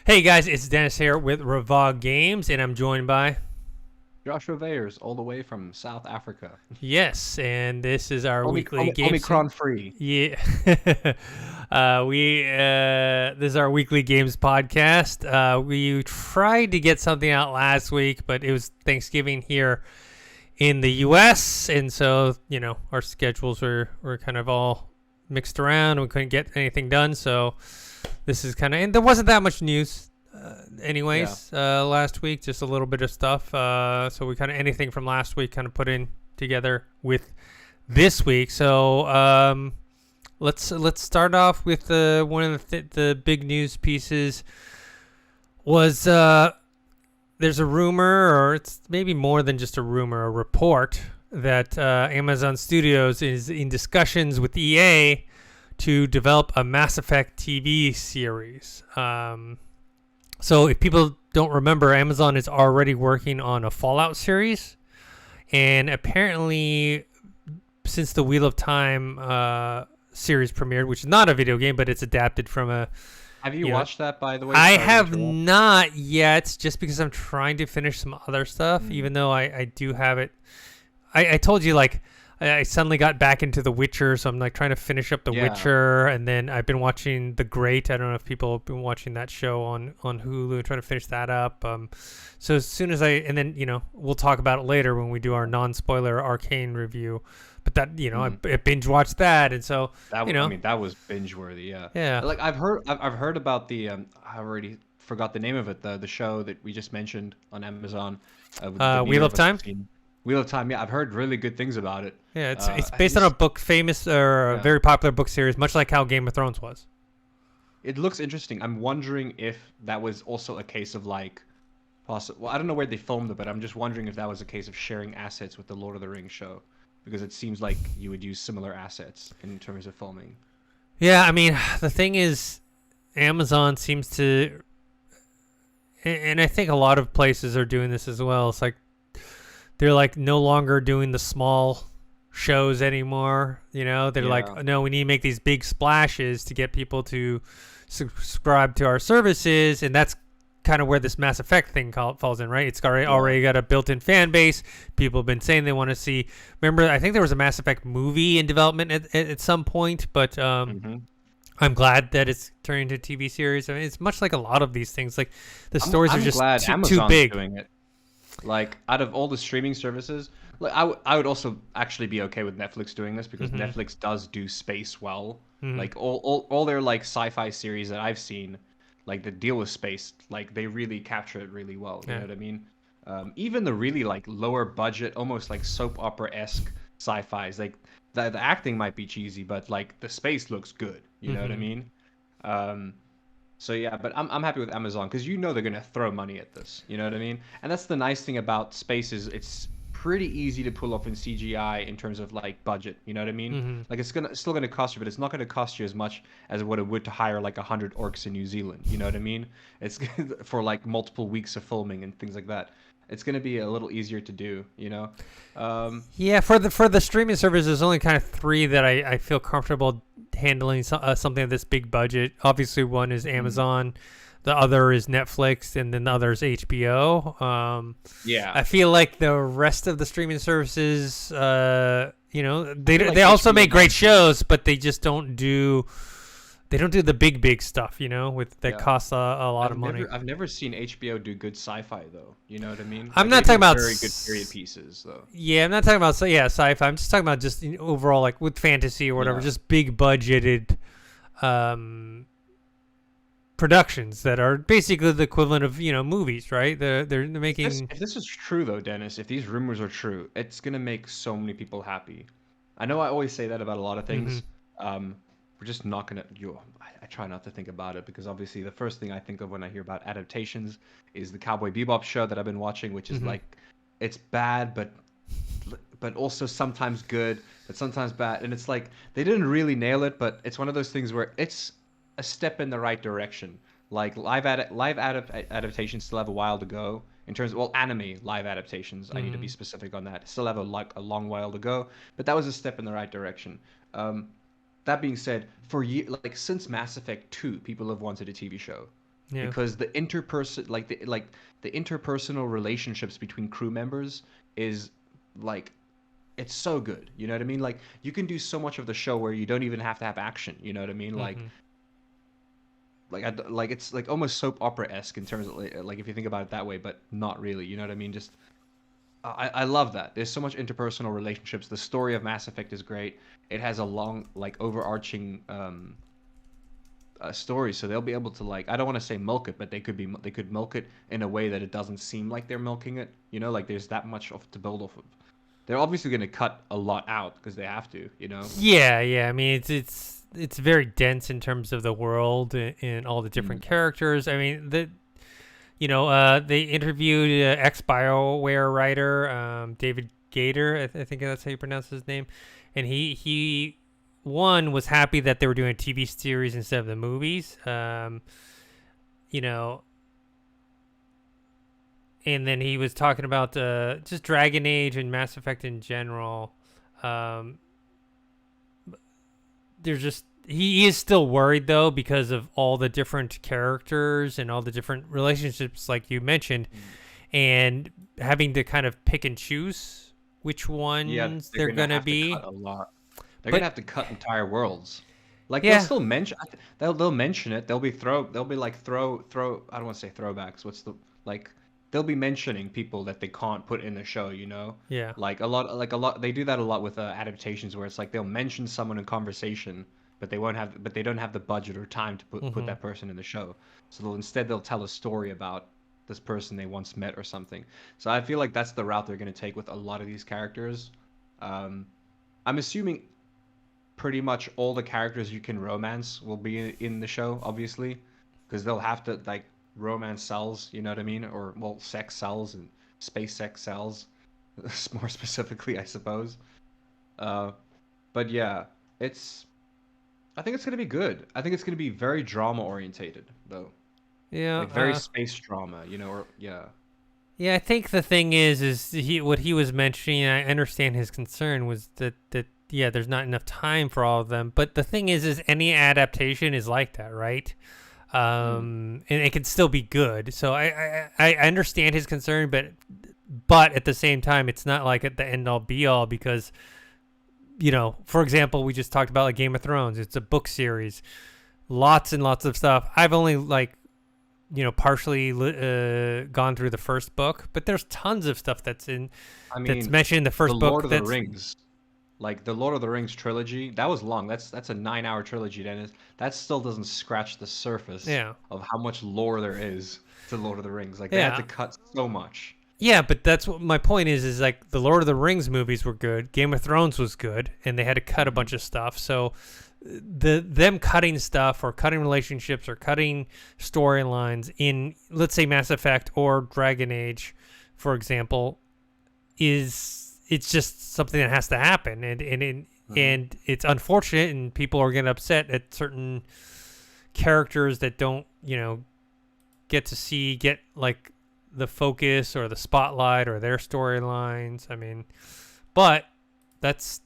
Hey guys, it's Dennis here with Revog Games, and I'm joined by Joshua Vayers, all the way from South Africa. yes, and this is our weekly games. Omicron free. Yeah, we this is our weekly games podcast. We tried to get something out last week, but it was Thanksgiving here in the U.S., and so our schedules were kind of all mixed around. We couldn't get anything done, so this is and there wasn't that much news anyways. Last week, just a little bit of stuff, so we anything from last week put in together with this week. So let's start off with one of the big news pieces was there's a rumor, or it's maybe more than just a rumor, a report that Amazon Studios is in discussions with EA to develop a Mass Effect TV series. So if people don't remember, Amazon is already working on a Fallout series, and apparently since the Wheel of Time series premiered, which is not a video game, but it's adapted from a... Have you watched that, by the way? I have not yet, just because I'm trying to finish some other stuff, even though I do have it. I told you, I suddenly got back into The Witcher, so I'm trying to finish up The Witcher, and then I've been watching The Great. I don't know if people have been watching that show on Hulu, trying to finish that up. So as soon as and then we'll talk about it later when we do our non-spoiler Arcane review. But that I binge watched that, and so that that was binge worthy. Yeah. I've heard about the I already forgot the name of it, the show that we just mentioned on Amazon. Wheel of Time. Wheel of Time, yeah, I've heard really good things about it. Yeah, it's based on a book, famous or a very popular book series, much like how Game of Thrones was. It looks interesting. I'm wondering if that was also a case of well, I don't know where they filmed it, but I'm just wondering if that was a case of sharing assets with the Lord of the Rings show, because it seems like you would use similar assets in terms of filming. Yeah, I mean, the thing is, Amazon seems to, and I think a lot of places are doing this as well. It's they're no longer doing the small shows anymore. They're no, we need to make these big splashes to get people to subscribe to our services, and that's kind of where this Mass Effect thing falls in, right? It's already got a built-in fan base. People have been saying they want to see. Remember, I think there was a Mass Effect movie in development at some point, but I'm glad that it's turning into a TV series. I mean, it's much like a lot of these things. The stories are just too big. Doing it. Out of all the streaming services, I would also actually be okay with Netflix doing this, because Netflix does do space well. All their sci-fi series that I've seen, the deal with space, they really capture it really well. You know what I mean? Even the really lower budget, almost soap opera-esque sci-fis, the acting might be cheesy, but the space looks good. You know what I mean? So yeah, but I'm happy with Amazon, because they're gonna throw money at this. You know what I mean? And that's the nice thing about space, is it's pretty easy to pull off in CGI in terms of budget. You know what I mean? It's still gonna cost you, but it's not gonna cost you as much as what it would to hire 100 orcs in New Zealand. You know what I mean? It's for multiple weeks of filming and things like that. It's gonna be a little easier to do. Yeah, for the streaming services, there's only kind of three that I feel comfortable handling something of this big budget. Obviously, one is Amazon, the other is Netflix, and then the other is HBO. I feel like the rest of the streaming services, they also make great shows, but they just don't do the big stuff, costs a lot of money. I've never seen HBO do good sci-fi, though. You know what I mean? I'm not talking about very good period pieces, though. Yeah, I'm not talking about sci-fi. I'm just talking about just overall, with fantasy or whatever, just big budgeted productions that are basically the equivalent of movies, right? They're making. If this is true, though, Dennis, if these rumors are true, it's gonna make so many people happy. I know I always say that about a lot of things. We're just not gonna. I try not to think about it, because obviously the first thing I think of when I hear about adaptations is the Cowboy Bebop show that I've been watching, which is it's bad, but also sometimes good, but sometimes bad, and it's they didn't really nail it, but it's one of those things where it's a step in the right direction. Live adaptations still have a while to go in terms of anime live adaptations. I need to be specific on that. Still have a long while to go, but that was a step in the right direction. That being said, since Mass Effect 2, people have wanted a TV show. Yeah. because the the interpersonal relationships between crew members is like it's so good. You know what I mean? Like you can do so much of the show where you don't even have to have action. You know what I mean? Hmm. Like it's like almost soap opera esque in terms of like if you think about it that way, but not really. You know what I mean? Just I love that. There's so much interpersonal relationships. The story of Mass Effect is great. It has a long like overarching story, so they'll be able to like I don't want to say milk it, but they could milk it in a way that it doesn't seem like they're milking it. You know, like there's that much of to build off of. They're obviously going to cut a lot out because they have to. You know. Yeah, yeah. I mean, it's very dense in terms of the world and all the different characters. I mean, they interviewed ex Bioware writer David Gator. I think that's how you pronounce his name, and he one was happy that they were doing a TV series instead of the movies. You know, and then he was talking about just Dragon Age and Mass Effect in general. Um, there's just he is still worried though because of all the different characters and all the different relationships, like you mentioned, and having to kind of pick and choose which Yeah, ones they're they're gonna gonna have to be. cut a lot. They're But gonna have to cut entire worlds. Like they'll yeah, still mention they'll mention it. They'll be like throw I don't want to say throwbacks. What's the like they'll be mentioning people that they can't put in the show, you know? yeah, Like a lot they do that a lot with adaptations where it's like they'll mention someone in conversation, but they don't have the budget or time to put hmm, that person in the show. So they'll tell a story about this person they once met or something. So I feel like that's the route they're going to take with a lot of these characters. Um, I'm assuming pretty much all the characters you can romance will be in the show, obviously, because they'll have to like romance cells, you know what I mean, or well, sex cells and space sex cells, more specifically, I suppose. Uh, but yeah, it's. I think it's gonna be good. I think it's gonna be very drama orientated, though, yeah. like very space drama, you know, or yeah. Yeah, I think the thing is what he was mentioning. I understand his concern was that yeah, there's not enough time for all of them. But the thing is any adaptation is like that, right? Mm. And it can still be good. So I understand his concern, but at the same time, it's not like at the end all be all because for example, we just talked about like Game of Thrones. It's a book series, lots and lots of stuff. I've only like partially gone through the first book, but there's tons of stuff I that's mean, mentioned in the the first Lord book. of the That's Rings, like the Lord of the Rings trilogy, that was long. That's a 9 hour trilogy, Dennis. That still doesn't scratch the surface yeah, of how much lore there is to Lord of the Rings. Like they had to yeah, cut so much. yeah. But that's what my point is. Is like the Lord of the Rings movies were good. Game of Thrones was good, and they had to cut a Mhm. bunch of stuff. So them cutting stuff or cutting relationships or cutting storylines in, let's say, Mass Effect or Dragon Age, for example, it's just something that has to happen, Mhm. and it's unfortunate, and people are getting upset at certain characters that don't get like the focus or the spotlight or their storylines. I mean, but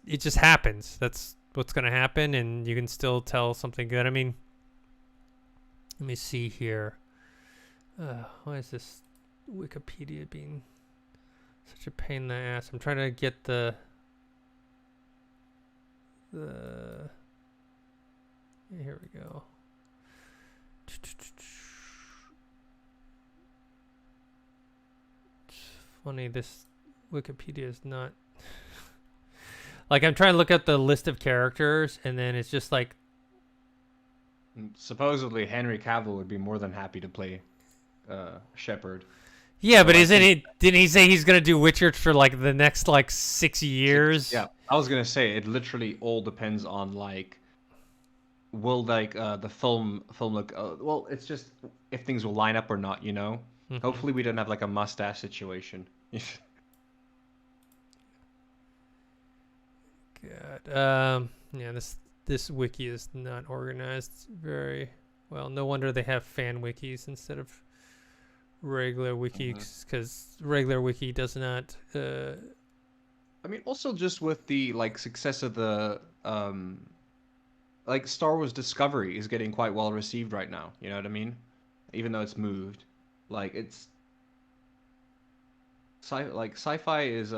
it just happens. That's what's going to happen, and you can still tell something good. I mean, let me see here. Why is this Wikipedia being such a pain in the ass? I'm trying to get the here we go. It's funny, this Wikipedia is not like I'm trying to look at the list of characters, and then it's just like Supposedly Henry Cavill would be more than happy to play Shepard. yeah, So but I isn't think it? Didn't he say he's gonna do Witcher for like the next like 6. years? Yeah, I was gonna say it literally all depends on like will like the film look well. It's just if things will line up or not. You know. Mm-hmm. Hopefully we don't have like a mustache situation. God. Yeah, this wiki is not organized very well. No wonder they have fan wikis instead of regular Mhm. wikis, because regular wiki does not. I mean, also just with the like success of the like Star Wars Discovery is getting quite well received right now. You know what I mean? even though it's moved. Like sci-fi is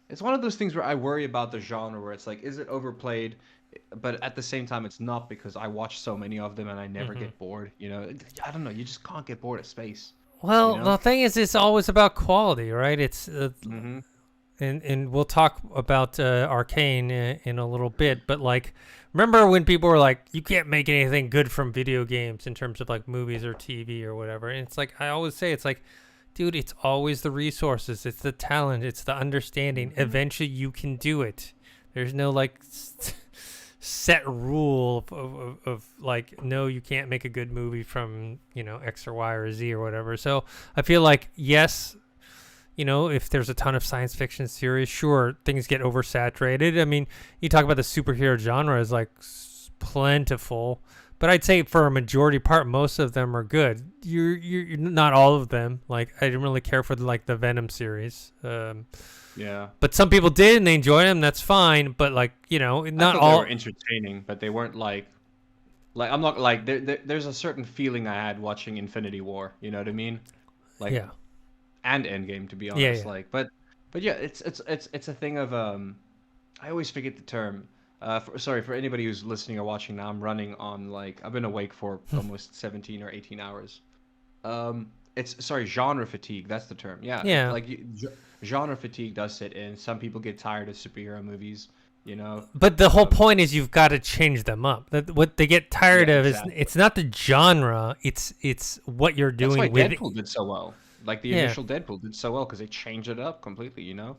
it's one of those things where I worry about the genre where it's like, is it overplayed? But at the same time, it's not, because I watch so many of them and I never Hmm. get bored. You know, I don't know. You just can't get bored of space. You Well, know. the thing is, it's always about quality, right? It's Hmm. and we'll talk about Arcane in a little bit, but like, remember when people were like, you can't make anything good from video games in terms of like movies or TV or whatever, and it's like I always say, it's like, dude, it's always the resources, it's the talent, it's the understanding. Hmm. Eventually, you can do it. There's no like set rule of like, no, you can't make a good movie from X or Y or Z or whatever. So I feel like, yes, if there's a ton of science fiction series, sure, things get oversaturated. I mean, you talk about the superhero genre is like plentiful, but I'd say for a majority part, most of them are good. You're not all of them. Like, I didn't really care for the Venom series. Yeah. But some people did and they enjoyed them. That's fine. But like, I not thought they were all. entertaining, but they weren't like I'm not like there's a certain feeling I had watching Infinity War. You know what I mean? Like, Yeah. and Endgame, to be Yeah. honest. Yeah. Like, but yeah, it's a thing of I always forget the term. Sorry for anybody who's listening or watching now. I'm running on, like, I've been awake for almost 17 or 18 hours. It's, sorry, genre fatigue. That's the term. Yeah, Yeah. like genre fatigue does sit in. Some people get tired of superhero movies. You know. But the whole Um, point is you've got to change them up. What they get yeah, tired of is exactly. it's not the genre, it's what you're That's why doing with it. Deadpool did so well. Like, the Yeah. initial Deadpool did so well because they changed it up completely. You know.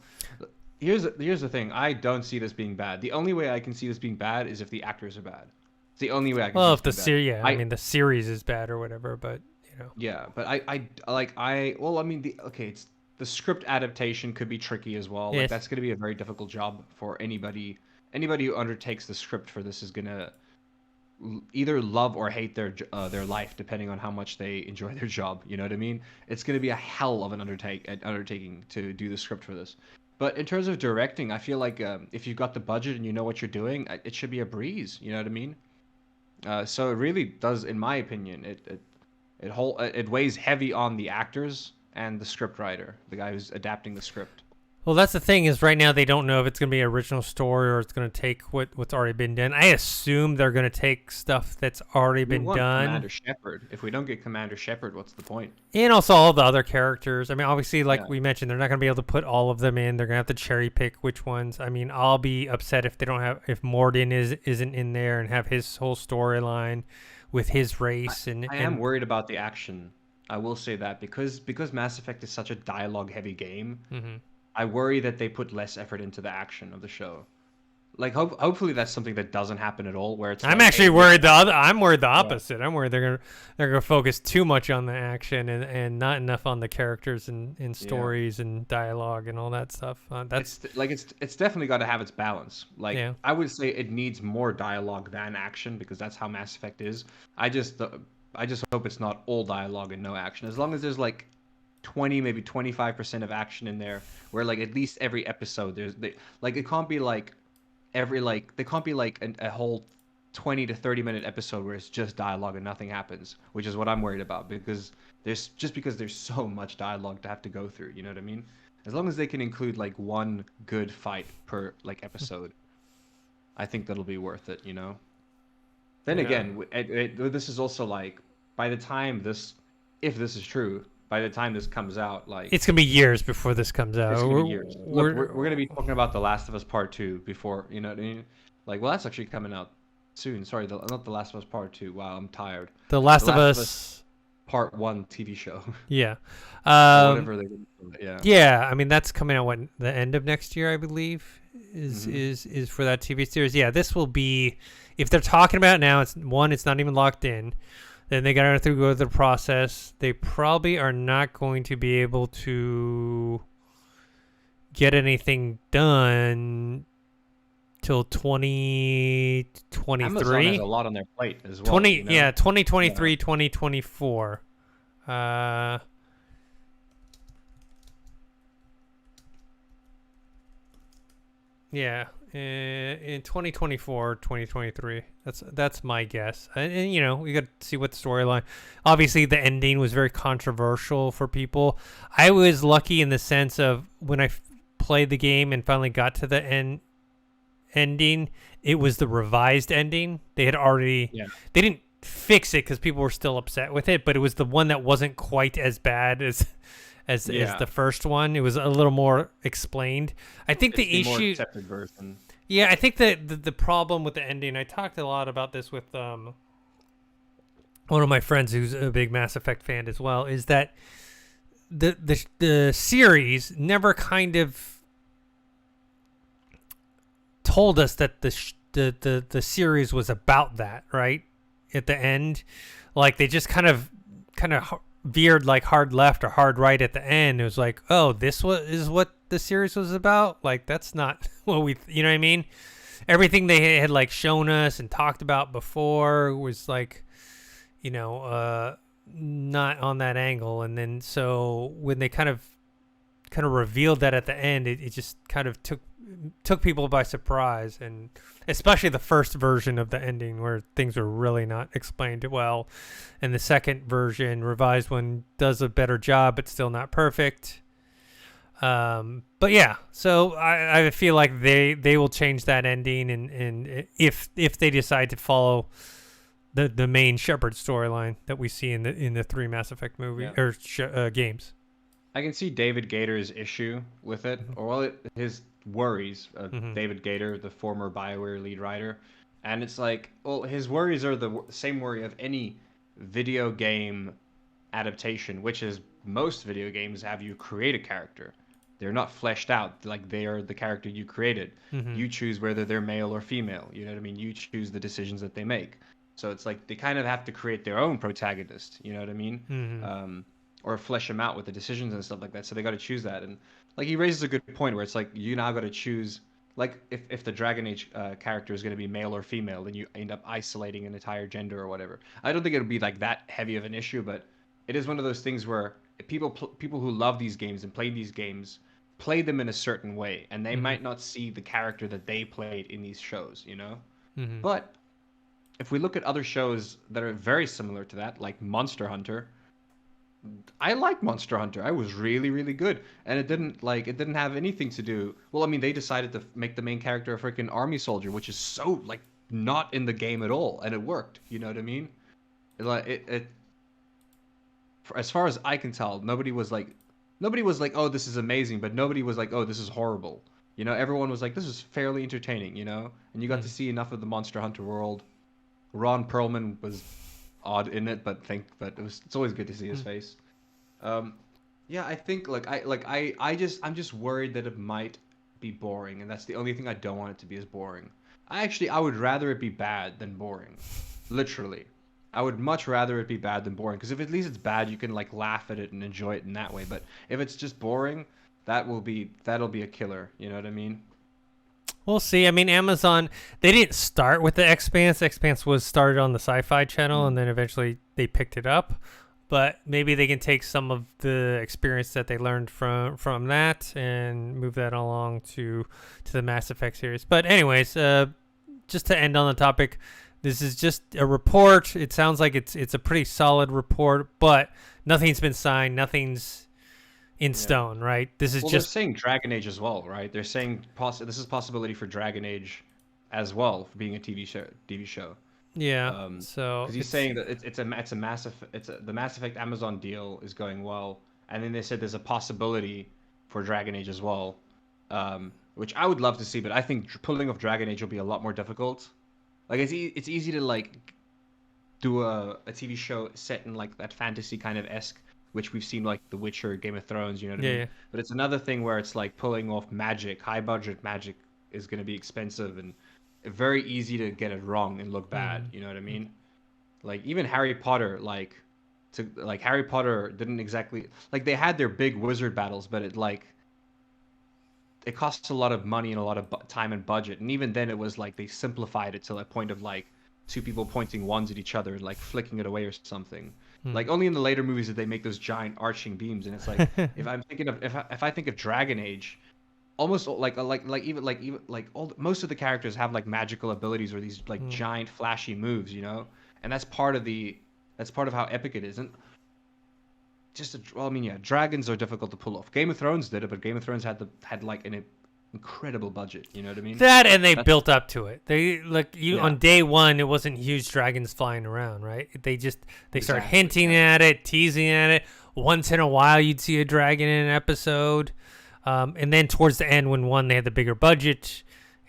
Here's the thing. I don't see this being bad. The only way I can see this being bad is if the actors are bad. It's the only way I can see Well, this if the being bad. series, yeah, I I mean the series is bad or whatever, but Yeah, but well, I mean, it's the script adaptation could be tricky as well. Like, yes. that's going to be a very difficult job for anybody. Anybody who undertakes the script for this is going to either love or hate their life, depending on how much they enjoy their job. You know what I mean? It's going to be a hell of an undertaking to do the script for this. But in terms of directing, I feel like, if you've got the budget and you know what you're doing, it should be a breeze. You know what I mean? So it really does, in my opinion, it weighs heavy on the actors and the script writer, the guy who's adapting the script. Well, that's the thing is right now they don't know if it's going to be an original story or it's going to take what's already been done. I assume they're going to take stuff that's already We been want done. Commander Shepard. If we don't get Commander Shepard, what's the point? And also all the other characters. I mean, obviously, Yeah. like we mentioned, they're not going to be able to put all of them in. They're going to have to cherry pick which ones. I mean, I'll be upset if they don't have if Morden isn't in there and have his whole storyline with his race I am worried about the action. I will say that, because Mass Effect is such a dialogue heavy game, mhm. I worry that they put less effort into the action of the show. Like, hopefully that's something that doesn't happen at all, where it's I'm like, actually hey, worried I'm worried the yeah. opposite. I'm worried they're gonna focus too much on the action and not enough on the characters and Yeah. stories and dialogue and all that stuff. That's It's definitely got to have its balance. Like, yeah. I would say it needs more dialogue than action, because that's how Mass Effect is. I just hope it's not all dialogue and no action. As long as there's like 20, maybe 25% of action in there, where like at least every episode like, it can't be like there can't be like a whole 20 to 30-minute episode where it's just dialogue and nothing happens, which is what I'm worried about, because there's so much dialogue to have to go through. You know what I mean? As long as they can include like one good fight per like episode, I think that'll be worth it. You know. Then Yeah. again, this is also like, by the time this, if this is true, by the time this comes out, like, It's gonna be years before this comes out. it's gonna be years. Look, We're, we're gonna be talking about The Last of Us Part Two before, you know what I mean? Like, well, that's actually coming out soon. Sorry, not The Last of Us Part Two. Wow, I'm tired. The The Last of Last of Us Us. Part One TV show, Yeah. or whatever they're gonna call it. Yeah. Yeah, I mean that's coming out the end of next year, I believe, is Hmm. is for that TV series. Yeah, this will be if they're talking about it now. It's not even locked in. Then they got to go through the process. They probably are not going to be able to get anything done till Amazon has 2023. a lot on their plate as well. 20 You know? yeah, 2023, Yeah. 2024. Uh Yeah, in 2024, 2023. That's my guess. And you know, we got to see what the storyline. Obviously, the ending was very controversial for people. I was lucky in the sense of when I played the game and finally got to the ending, it was the revised ending. They had already they didn't fix it because people were still upset with it, but it was the one that wasn't quite as bad as the first one. It was a little more explained. I think It's the more issue, accepted version. yeah, I think that the problem with the ending. I talked a lot about this with one of my friends who's a big Mass Effect fan as well. Is that the series never kind of told us that the series was about that, right? At the end, like they just kind of veered like hard left or hard right at the end. It was like, oh, is what the series was about. Like that's not what you know what I mean? Everything they had like shown us and talked about before was like, you know, not on that angle. And then so when they kind of revealed that at the end, it just kind of took people by surprise, and especially the first version of the ending where things were really not explained well, and the second version, revised one, does a better job but still not perfect. But yeah, so I feel like they will change that ending, and if they decide to follow the main Shepard storyline that we see in the 3 Mass Effect movie or games. I can see David Gator's issue with it, or his worries. David Gator, the former Bioware lead writer, and it's like, well, his worries are the same worry of any video game adaptation, which is most video games have you create a character. They're not fleshed out, like they are the character you created. You choose whether they're male or female. You know what I mean? You choose the decisions that they make. So it's like they kind of have to create their own protagonist. You know what I mean? Or flesh them out with the decisions and stuff like that. So they got to choose that. And like he raises a good point where it's like you now got to choose. Like if the Dragon Age character is going to be male or female, then you end up isolating an entire gender or whatever. I don't think it would be like that heavy of an issue, but it is one of those things where people who love these games and play these games play them in a certain way, and they might not see the character that they played in these shows, you know. But if we look at other shows that are very similar to that, like Monster Hunter. I like Monster Hunter. I was really, really good, and it didn't have anything to do. Well, I mean, they decided to make the main character a freaking army soldier, which is so like not in the game at all, and it worked. You know what I mean? As far as I can tell, nobody was like, oh, this is amazing, but nobody was like, oh, this is horrible. You know, everyone was like, this is fairly entertaining. You know, and you got to see enough of the Monster Hunter world. Ron Perlman was odd in it, but it's always good to see his face. Yeah, I think I'm just worried that it might be boring, and that's the only thing I don't want it to be is boring. I would rather it be bad than boring. Literally. I would much rather it be bad than boring, because if at least it's bad, you can like laugh at it and enjoy it in that way. But if it's just boring, that'll be a killer, you know what I mean? We'll see. I mean, Amazon, they didn't start with The Expanse. The Expanse was started on the Sci-Fi Channel, and then eventually they picked it up. But maybe they can take some of the experience that they learned from that and move that along to the Mass Effect series. But anyways, just to end on the topic, this is just a report. It sounds like it's a pretty solid report, but nothing's been signed. Nothing's in stone, right? This is just... They're saying Dragon Age as well, right? They're saying this is possibility for Dragon Age as well, for being a TV show. Yeah. So because he's saying that the Mass Effect Amazon deal is going well, and then they said there's a possibility for Dragon Age as well, which I would love to see, but I think pulling off Dragon Age will be a lot more difficult. Like it's easy to like do a TV show set in like that fantasy kind of esque, which we've seen like The Witcher, Game of Thrones, you know what I mean? Yeah. But it's another thing where it's like pulling off magic, high budget magic is going to be expensive and very easy to get it wrong and look bad. You know what I mean? Like even Harry Potter, Harry Potter didn't exactly like they had their big wizard battles, but it costs a lot of money and a lot of time and budget. And even then, it was like they simplified it to a point of like two people pointing wands at each other and like flicking it away or something. Like only in the later movies did they make those giant arching beams. And it's like if I think of Dragon Age, almost even like most of the characters have like magical abilities or these like giant flashy moves, you know, and that's part of how epic it is. And well, I mean, yeah, dragons are difficult to pull off. Game of Thrones did it, but Game of Thrones had like an incredible budget. You know what I mean? That and they built up to it. They like you Yeah. on day one. It wasn't huge dragons flying around, right? They start Exactly, hinting yeah. at it, teasing at it. Once in a while, you'd see a dragon in an episode, and then towards the end, when they had the bigger budget,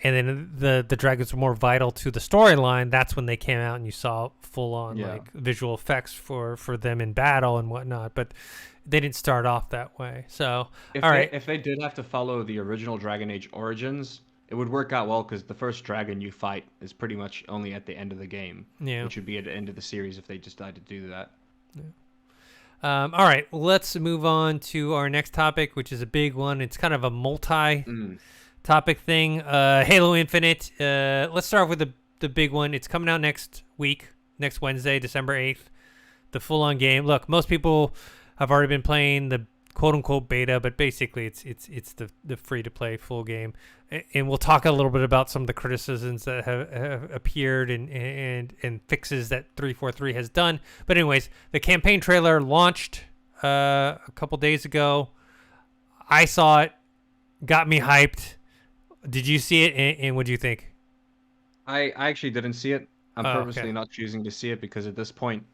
and then the dragons were more vital to the storyline. That's when they came out, and you saw full on Yeah. like visual effects for them in battle and whatnot. But they didn't start off that way. So all right, If they did have to follow the original Dragon Age Origins, it would work out well because the first dragon you fight is pretty much only at the end of the game, yeah. which would be at the end of the series if they decide to do that. All right, let's move on to our next topic, which is a big one. It's kind of a multi-topic thing. Halo Infinite. Let's start off with the big one. It's coming out next week, next Wednesday, December 8th. The full-on game. Look, most people have already been playing the quote-unquote beta, but basically it's the free-to-play full game. And we'll talk a little bit about some of the criticisms that have appeared and fixes that 343 has done. But anyways, the campaign trailer launched a couple days ago. I saw it, got me hyped. Did you see it, and what do you think? I actually didn't see it. I'm Oh, purposely okay. not choosing to see it because at this point,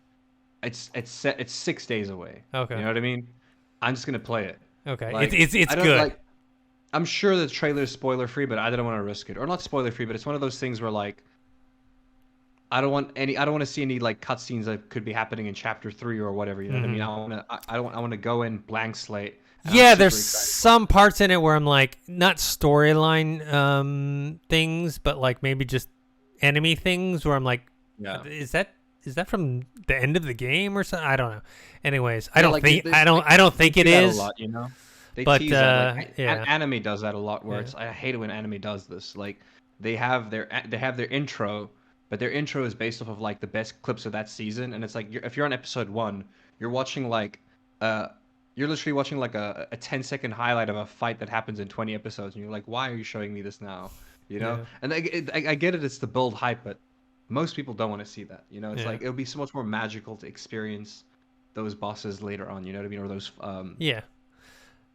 it's 6 days away. Okay. You know what I mean? I'm just gonna play it. Okay, Like it's I don't good. like. I'm sure the trailer is spoiler free, but I don't want to risk it. Or not spoiler free, but it's one of those things where like I don't want to see any like cutscenes that could be happening in chapter 3 or whatever. You know what I mean? I want to go in blank slate. And I'm Yeah, super there's excited. some parts in it where I'm like, not storyline things, but like maybe just enemy things where I'm like, Yeah. is that from the end of the game or something? I don't know. Anyways, I Yeah, don't like think they, I don't think they it do that is. a lot, you know. They But, tease that. Like yeah. anime does that a lot. Where Yeah. it's I hate it when anime does this. Like they have their intro, but their intro is based off of like the best clips of that season, and it's like if you're on episode 1, you're watching like you're literally watching like a 10-second highlight of a fight that happens in 20 episodes, and you're like, why are you showing me this now? You know? Yeah. And I get it, it's to build hype, but most people don't want to see that. You know, it's Yeah. like it would be so much more magical to experience those bosses later on. You know what I mean? Or those Yeah.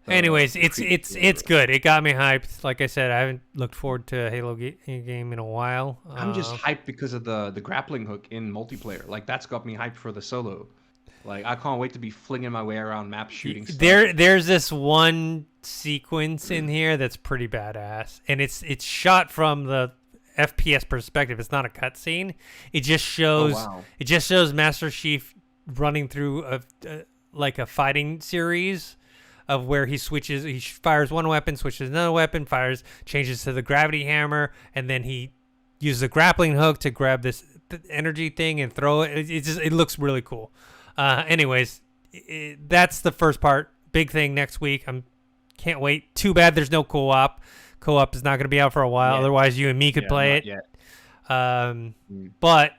the Anyways, it's creatures. good. It got me hyped. Like I said, I haven't looked forward to a Halo game in a while. I'm just hyped because of the grappling hook in multiplayer. Like that's got me hyped for the solo. Like I can't wait to be flinging my way around maps shooting stuff. There's this one sequence in here that's pretty badass, and it's shot from the FPS perspective. It's not a cutscene. It just shows wow. it just shows Master Chief running through like a fighting series of where he fires one weapon, switches another weapon, changes to the gravity hammer, and then he uses a grappling hook to grab this energy thing and throw it. It looks really cool. Anyways, that's the first part. Big thing next week. Can't wait. Too bad there's no co-op. Co-op is not going to be out for a while. Yeah. Otherwise, you and me could Yeah, play not it. yet. Mm. But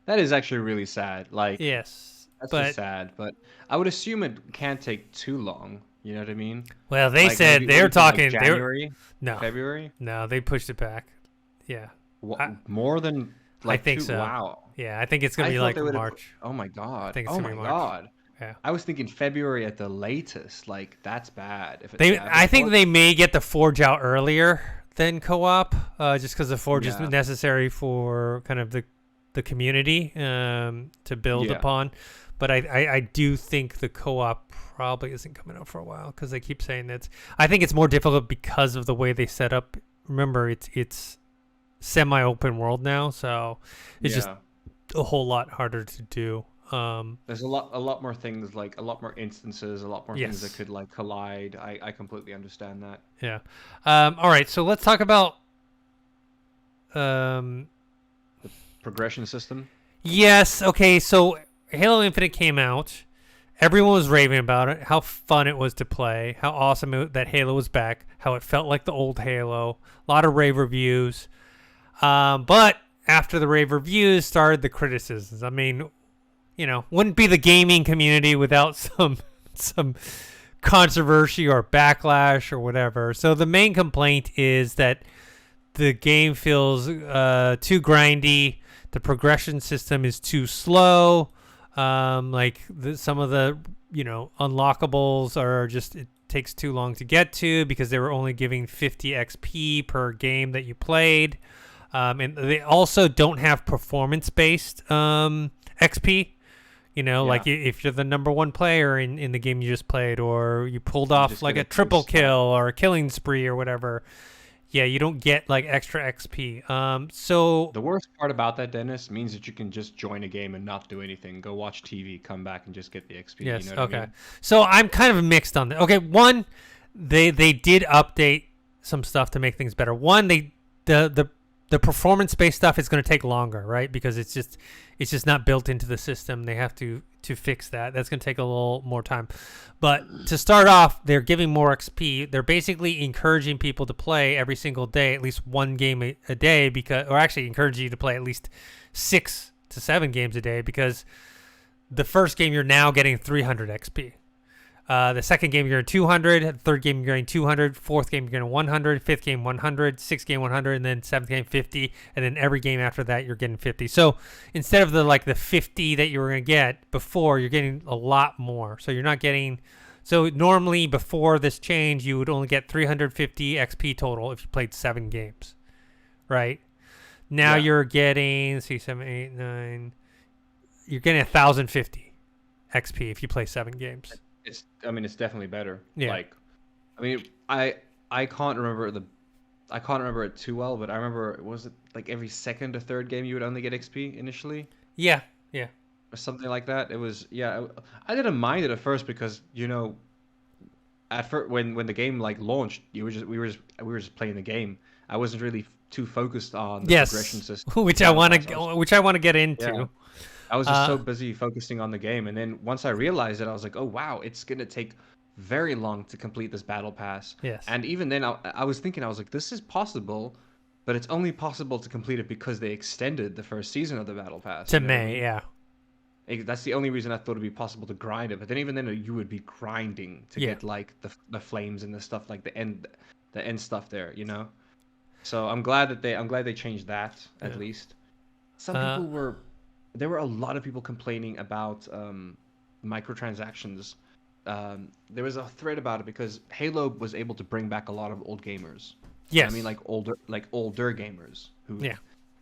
That is actually really sad. Like yes, that's but just sad. But I would assume it can't take too long. You know what I mean? well, they Like, said maybe they're till, like, talking. January, No, February. no, they pushed it back. Yeah, More than like I think two, so. Wow. Yeah, I think it's gonna I be thought like they would've- March. Oh my god. think it's Oh gonna my be March. god. Yeah. I was thinking February at the latest. Like that's bad. If it, I think they may get the Forge out earlier than co-op, just because the Forge is Yeah. necessary for kind of the community to build Yeah. upon. But I do think the co-op probably isn't coming out for a while because they keep saying that. I think it's more difficult because of the way they set up. Remember, it's semi-open world now, so it's just a whole lot harder to do. There's a lot more things, like a lot more instances, a lot more things that Yes. could like collide. I completely understand that. Yeah. All right, so let's talk about. Progression system. Yes. Okay. So Halo Infinite came out. Everyone was raving about it. How fun it was to play. How awesome that Halo was back. How it felt like the old Halo. A lot of rave reviews. But after the rave reviews started the criticisms. I mean, wouldn't be the gaming community without some controversy or backlash or whatever. So the main complaint is that the game feels too grindy. The progression system is too slow. Some of the unlockables are just, it takes too long to get to because they were only giving 50 XP per game that you played. And they also don't have performance-based XP. Like if you're the number one player in the game you just played, or you pulled off like a triple kill or a killing spree or whatever, you don't get like extra XP. So the worst part about that, Dennis, means that you can just join a game and not do anything. Go watch TV, come back, and just get the XP. Yes. You know what I mean? So I'm kind of mixed on that. Okay, one, they did update some stuff to make things better. One, the performance-based stuff is going to take longer, right? Because it's just not built into the system. They have to fix that. That's going to take a little more time. But to start off, they're giving more XP. They're basically encouraging people to play every single day, at least one game a day, or actually encouraging you to play at least 6 to 7 games a day, because the first game you're now getting 300 XP. The second game you're getting 200, third game you're getting 200, fourth game you're getting 100, fifth game 100, sixth game 100, and then seventh game 50, and then every game after that you're getting 50. So instead of the 50 that you were going to get before, you're getting a lot more. So you're not getting, so normally before this change you would only get 350 XP total if you played 7 games, right? Now you're getting, let's see, 7, 8, 9, you're getting 1,050 XP if you play 7 games. It's definitely better. Yeah. I can't remember it too well, but I remember, was it like every second or third game you would only get XP initially? Yeah. Or something like that. It was, I didn't mind it at first because, at first when the game launched, we were just playing the game. I wasn't really too focused on the progression system. which I want to get into. Yeah. I was just so busy focusing on the game, and then once I realized it, I was like, oh wow, it's gonna take very long to complete this battle pass. Yes. And even then I was thinking, I was like, this is possible, but it's only possible to complete it because they extended the first season of the battle pass to May. Yeah. That's the only reason I thought it'd be possible to grind it. But then even then you would be grinding to get like the flames and the stuff, like the end stuff there, So I'm glad they changed that at least. Some people there were a lot of people complaining about microtransactions. There was a thread about it because Halo was able to bring back a lot of old gamers. Yes. Older gamers who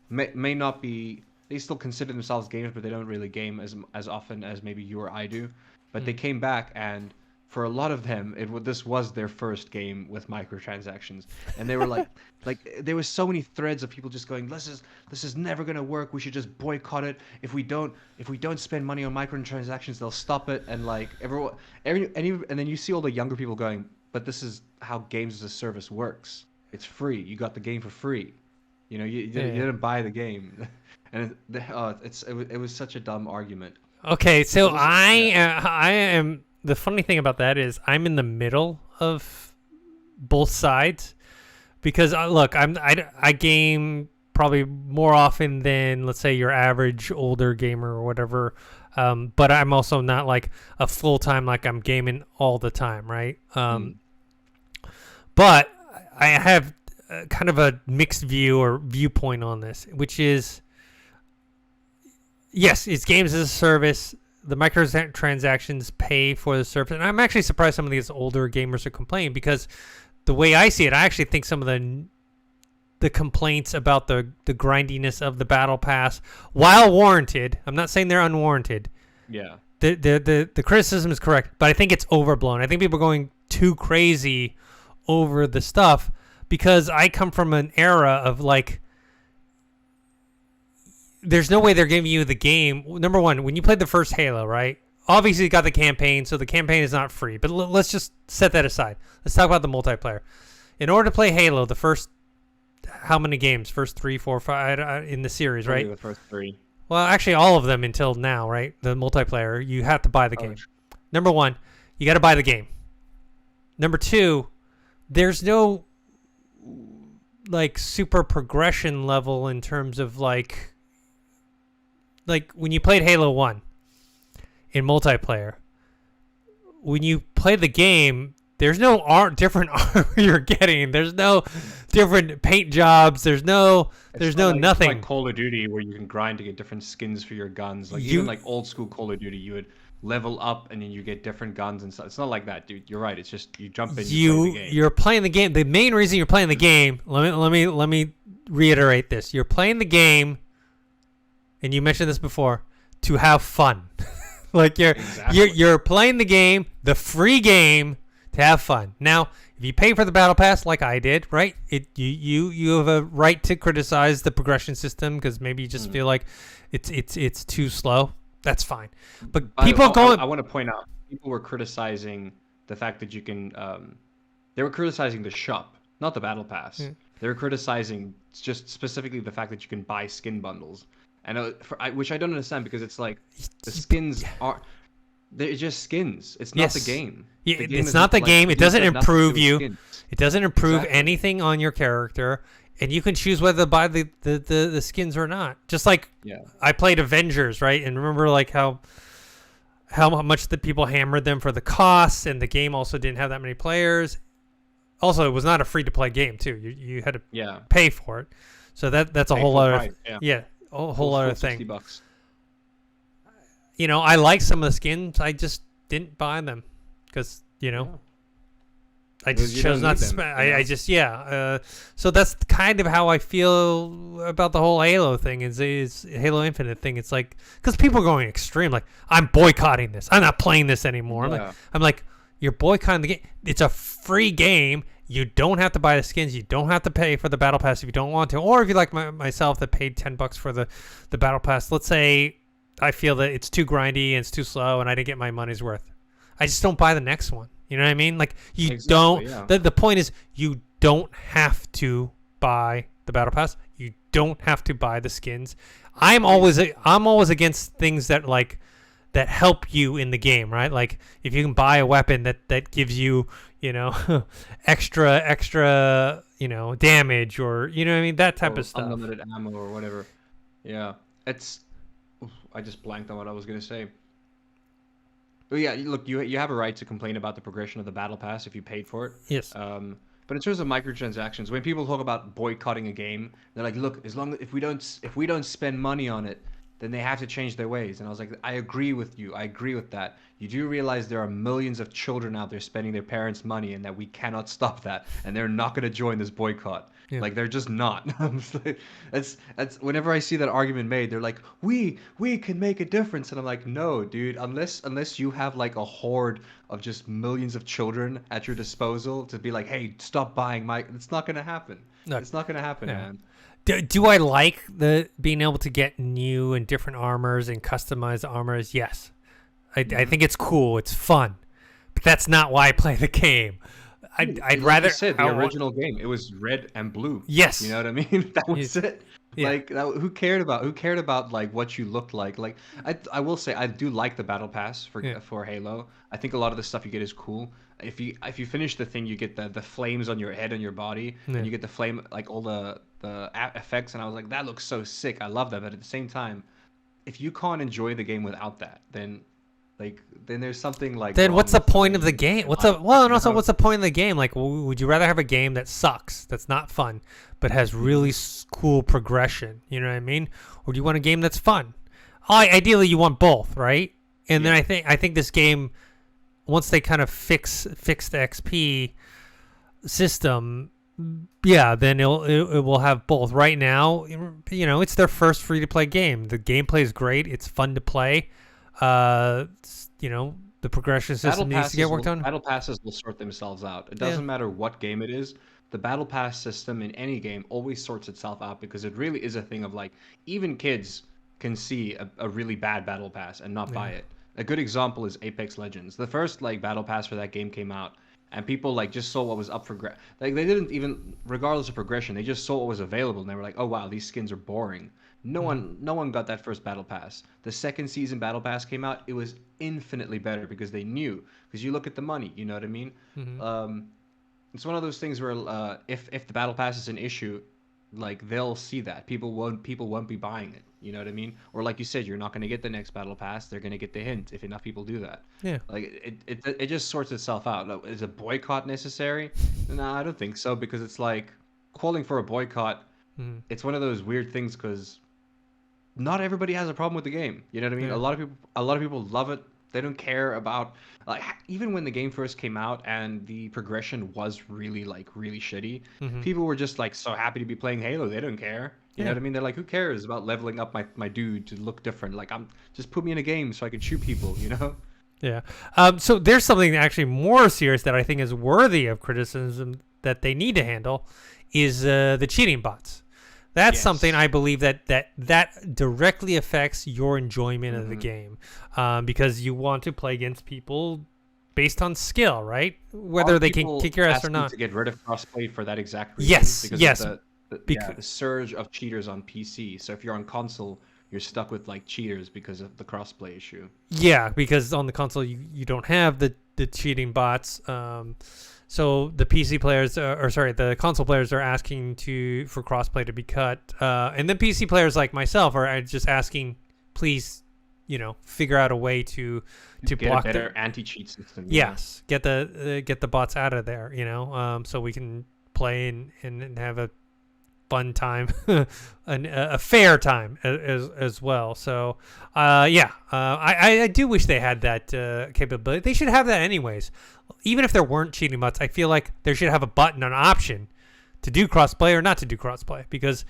may not be. They still consider themselves gamers, but they don't really game as often as maybe you or I do. But they came back, and for a lot of them, this was their first game with microtransactions, and they were like there was so many threads of people just going, this is never gonna work. We should just boycott it. If we don't spend money on microtransactions, they'll stop it. And and then you see all the younger people going, but this is how games as a service works. It's free. You got the game for free. You didn't buy the game, and it was such a dumb argument. Okay, so I am. The funny thing about that is I'm in the middle of both sides because I game probably more often than, let's say, your average older gamer or whatever. But I'm also not like a full-time, like I'm gaming all the time, right? But I have kind of a mixed view or viewpoint on this, which is, yes, it's games as a service. The microtransactions pay for the service. And I'm actually surprised some of these older gamers are complaining, because the way I see it, I actually think some of the complaints about the grindiness of the battle pass, while warranted, I'm not saying they're unwarranted. Yeah. The criticism is correct, but I think it's overblown. I think people are going too crazy over the stuff, because I come from an era of there's no way they're giving you the game. Number one, when you played the first Halo, right? Obviously, you got the campaign, so the campaign is not free. But let's just set that aside. Let's talk about the multiplayer. In order to play Halo, the first, how many games? First 3, 4, 5 in the series, right? The first 3. Well, actually, all of them until now, right? The multiplayer, you have to buy the game. Number one, you got to buy the game. Number two, there's no super progression level in terms of like when you played Halo 1 in multiplayer, when you play the game, there's no different armor you're getting. There's no different paint jobs. There's no nothing. It's like Call of Duty where you can grind to get different skins for your guns. Like even like old school Call of Duty, you would level up and then you get different guns and stuff. It's not like that, dude. You're right. It's just you jump in. You play the game. You're playing the game. The main reason you're playing the game. Let me reiterate this. You're playing the game, and you mentioned this before, to have fun. Like you're playing the game, the free game, to have fun. Now, if you pay for the battle pass like I did, right? You have a right to criticize the progression system because maybe you just feel like it's too slow. That's fine. But I want to point out, people were criticizing the fact that you can. They were criticizing the shop, not the battle pass. They were criticizing just specifically the fact that you can buy skin bundles, and which I don't understand because it's like the skins are. They're just skins. It's not the game. It's not the game. It doesn't improve you. It doesn't improve anything on your character. And you can choose whether to buy the skins or not. Just like I played Avengers, right? And remember like how much the people hammered them for the costs, and the game also didn't have that many players. Also, it was not a free-to-play game, too. You had to pay for it. So that's a whole other a whole other thing. $60. You know, I like some of the skins. I just didn't buy them because, I just chose not to spend. I just so that's kind of how I feel about the whole Halo thing. Is Halo Infinite thing? It's like because people are going extreme. Like I'm boycotting this. I'm not playing this anymore. I'm like you're boycotting the game. It's a free game. You don't have to buy the skins. You don't have to pay for the battle pass if you don't want to. Or if you like myself that paid $10 for the battle pass. Let's say I feel that it's too grindy and it's too slow and I didn't get my money's worth. I just don't buy the next one. You know what I mean? Like you don't. Yeah. The point is you don't have to buy the battle pass. You don't have to buy the skins. I'm always against things that help you in the game, right? Like if you can buy a weapon that gives you extra damage or what I mean, that type of stuff. Unlimited ammo or whatever. Yeah, I just blanked on what I was gonna say. But yeah, look, you have a right to complain about the progression of the battle pass if you paid for it. Yes. But in terms of microtransactions, when people talk about boycotting a game, they're like, look, if we don't spend money on it, then they have to change their ways. And I was like, I agree with you. I agree with that. You do realize there are millions of children out there spending their parents' money, and that we cannot stop that, and they're not going to join this boycott. Yeah. Like they're just not. That's whenever I see that argument made, they're like, we can make a difference, and I'm like, no, dude. Unless you have like a horde of just millions of children at your disposal to be like, hey, stop buying it's not going to happen. No. It's not going to happen, man. Do I like the being able to get new and different armors and customized armors? Yes. I think it's cool. It's fun. But that's not why I play the game. I'd rather... You said, the original game, it was red and blue. Yes. You know what I mean? That was it. Yeah. Like, who cared about like what you looked like? Like, I will say, I do like the battle pass for Halo. I think a lot of the stuff you get is cool. If you finish the thing, you get the flames on your head and your body, and you get the flame, like all the effects, and I was like, that looks so sick. I love that. But at the same time, if you can't enjoy the game without that, then there's something like. Then what's the point of the game? What's the point of the game? Like, would you rather have a game that sucks, that's not fun, but has really cool progression? You know what I mean? Or do you want a game that's fun? Ideally, you want both, right? And then I think this game, once they kind of fix the XP system, then it will have both. Right now, it's their first free to play game. The gameplay is great. It's fun to play. The progression system needs to get worked on. Battle passes will sort themselves out. It doesn't matter what game it is. The battle pass system in any game always sorts itself out because it really is a thing of like, even kids can see a really bad battle pass and not buy it. A good example is Apex Legends. The first battle pass for that game came out, and people just saw what was up for grabs. Like they didn't even, regardless of progression, they just saw what was available, and they were like, "Oh wow, these skins are boring." No one got that first battle pass. The second season battle pass came out. It was infinitely better because they knew. Because you look at the money, you know what I mean. It's one of those things where if the battle pass is an issue, like they'll see that people won't be buying it. You know what I mean? Or like you said, you're not going to get the next battle pass. They're going to get the hint if enough people do that. Yeah. Like it just sorts itself out. Like, is a boycott necessary? No, I don't think so, because it's like calling for a boycott. Mm-hmm. It's one of those weird things because not everybody has a problem with the game. You know what I mean? Yeah. A lot of people love it. They don't care about, like, even when the game first came out and the progression was really, like, really shitty. Mm-hmm. People were just like so happy to be playing Halo. They don't care. You know Yeah. what I mean? They're like, who cares about leveling up my dude to look different? Like, I'm just put me in a game so I can shoot people. You know? Yeah. So there's something actually more serious that I think is worthy of criticism that they need to handle, is the cheating bots. That's something Yes. I believe that directly affects your enjoyment of the game, because you want to play against people based on skill, right? Whether Are they can people kick your ass or asking not. to get rid of crossplay for that exact reason? Yes, Because yes. of the surge of cheaters on PC. So if you're on console, you're stuck with like cheaters because of the crossplay issue. Yeah, because on the console you don't have the cheating bots. So the PC players, or sorry, the console players are asking for crossplay to be cut, and then PC players like myself are just asking, please, figure out a way to Get block a better the, anti-cheat system. Yeah. yes, get the bots out of there, so we can play and have a fun time, a fair time as well. So, I do wish they had that capability. They should have that anyways. Even if there weren't cheating bots, I feel like there should have a button, an option to do crossplay or not to do crossplay, because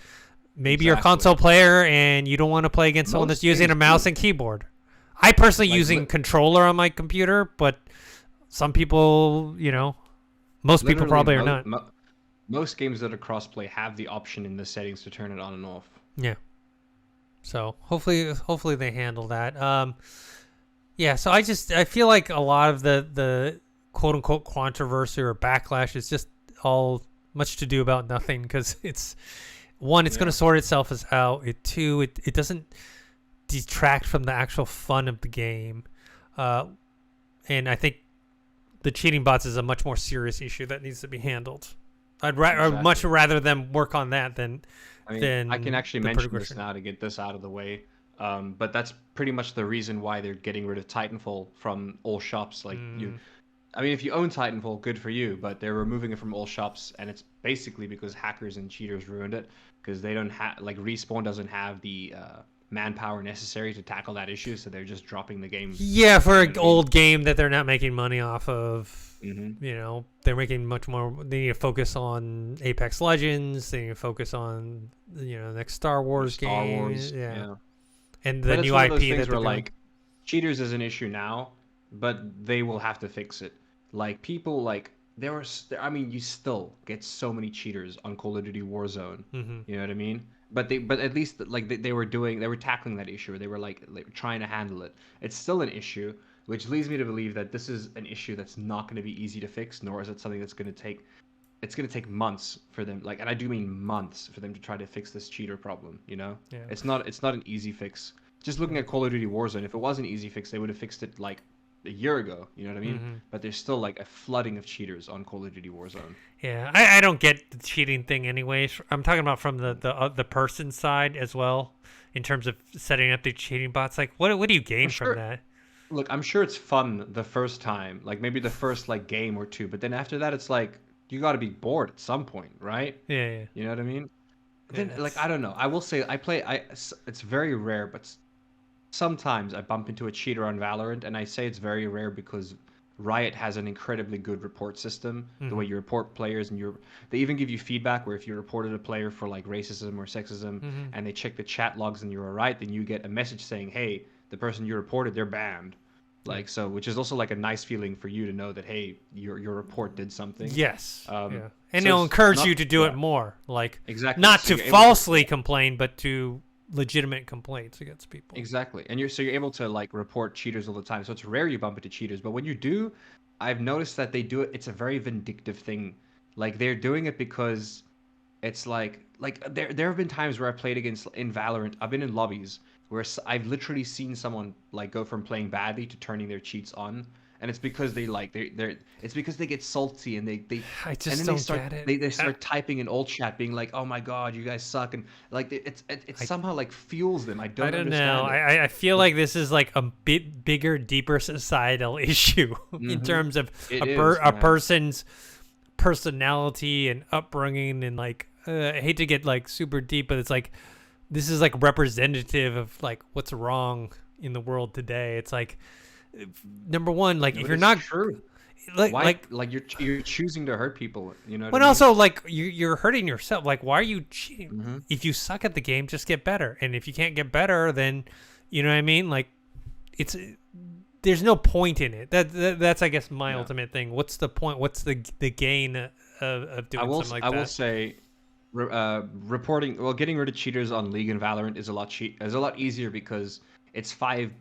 maybe you're a console player and you don't want to play against someone that's using a mouse and keyboard. I personally using controller on my computer, but some people, most people probably are not. Most games that are crossplay have the option in the settings to turn it on and off. Yeah. So hopefully they handle that. Yeah. So I feel like a lot of the quote unquote controversy or backlash is just all much to do about nothing, because it's going to sort itself out. It doesn't detract from the actual fun of the game. And I think the cheating bots is a much more serious issue that needs to be handled. I'd much rather them work on that than. I can actually mention this now to get this out of the way. But that's pretty much the reason why they're getting rid of Titanfall from all shops. Like if you own Titanfall, good for you. But they're removing it from all shops, and it's basically because hackers and cheaters ruined it. Because they don't have, like, Respawn doesn't have the manpower necessary to tackle that issue, so they're just dropping the game. Yeah, for an old game that they're not making money off of. They're making much more. They need to focus on Apex Legends. They need to focus on next Star Wars game. Yeah. And the new IP that they're like, cheaters is an issue now, but they will have to fix it. Like, people, like, you still get so many cheaters on Call of Duty Warzone. You know what I mean? But at least, like, they were tackling that issue. They were like trying to handle it. It's still an issue, which leads me to believe that this is an issue that's not going to be easy to fix, nor is it something that's going to take. It's going to take months for them, like, and I do mean months, for them to try to fix this cheater problem. It's not an easy fix. Just looking at Call of Duty Warzone, if it was an easy fix, they would have fixed it like a year ago. You know what I mean? But there's still like a flooding of cheaters on Call of Duty Warzone. Yeah, I don't get the cheating thing anyways. I'm talking about from the person side as well, in terms of setting up the cheating bots. Like, what do you gain from that? Look, I'm sure it's fun the first time, like maybe the first like game or two, but then after that, it's like you got to be bored at some point, right? Yeah. You know what I mean? Then, like, I don't know. I will say it's very rare, but sometimes I bump into a cheater on Valorant, and I say it's very rare because Riot has an incredibly good report system. The way you report players, and they even give you feedback where if you reported a player for like racism or sexism, and they check the chat logs and you're alright, then you get a message saying, hey, the person you reported, they're banned. Like, so, which is also like a nice feeling for you to know that, hey, your report did something. Yes. And so it'll encourage you to do it more. Like, exactly. Not to falsely complain, but to legitimate complaints against people. Exactly. And you're able to like report cheaters all the time. So it's rare you bump into cheaters, but when you do, I've noticed that they do it. It's a very vindictive thing. Like, they're doing it because it's like there have been times where I played in Valorant. I've been in lobbies where I've literally seen someone like go from playing badly to turning their cheats on, and it's because it's because they get salty and I and just then don't get it. they start typing in old chat being like, oh my god, you guys suck, and like it somehow like fuels them. I I don't don't know. understand it. I feel like this is like a bit bigger, deeper societal issue in Hmm. terms of It is, a man. person's personality and upbringing, and like I hate to get like super deep, but it's like this is like representative of like what's wrong in the world today. It's like number one, like No, if but you're it's not true. like Why, like like you're choosing to hurt people, you know what I but mean? also like you're hurting yourself. Like why are you cheating? Hmm. If you suck at the game, just get better. And if you can't get better, then you know what I mean? Like it's there's no point in it. That's I guess my Yeah. ultimate thing. What's the point? What's the gain of doing something like I will that? say, reporting, well, getting rid of cheaters on League and Valorant is a lot easier because it's five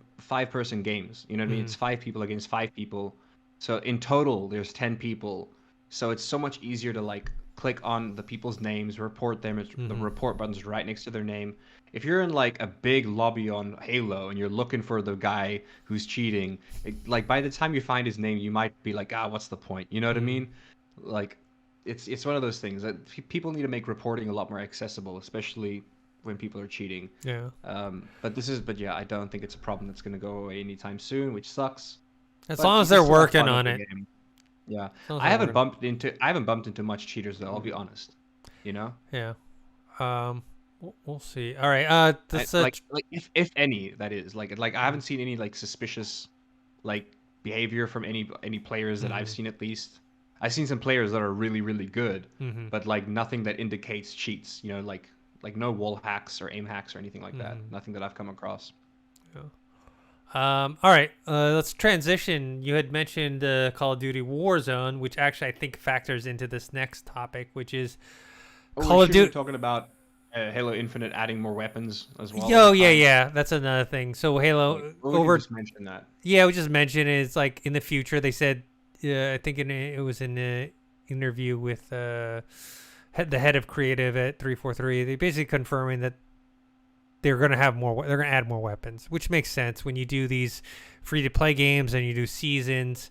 person games. You know what I mean? Mm, It's 5 people against 5 people. So in total, there's 10 people. So it's so much easier to like click on the people's names, report them. The mm-hmm, report button's right next to their name. If you're in like a big lobby on Halo and you're looking for the guy who's cheating, like by the time you find his name, you might be like, ah, what's the point? You know what I mm, mean? Like it's one of those things that people need to make reporting a lot more accessible, especially when people are cheating. yeah. But yeah, I don't think it's a problem that's going to go away anytime soon, which sucks. As But long you as can they're still have working fun with on the it. game. Yeah, As long as they're working. I haven't bumped into much cheaters though. I'll be honest. You know, Yeah. We'll see. All right. This like if any, that is like I haven't seen any like suspicious like behavior from any players that I've mm, seen at least. I've seen some players that are really really good, mm-hmm, but like nothing that indicates cheats. You know, like no wall hacks or aim hacks or anything like that. mm-hmm. Nothing that I've come across. Yeah. All right. Let's transition. You had mentioned Call of Duty Warzone, which actually I think factors into this next topic, which is Oh, Call of we were Duty. talking about Halo Infinite adding more weapons as well Yo, over yeah, time. yeah. That's another thing. So Like, Halo well, we can over. just mention that. Yeah, we just mentioned it. It's like in the future. They said, I think it was in an interview with the head of creative at 343. They basically confirming that they're going to have more. They're going to add more weapons, which makes sense when you do these free to play games and you do seasons.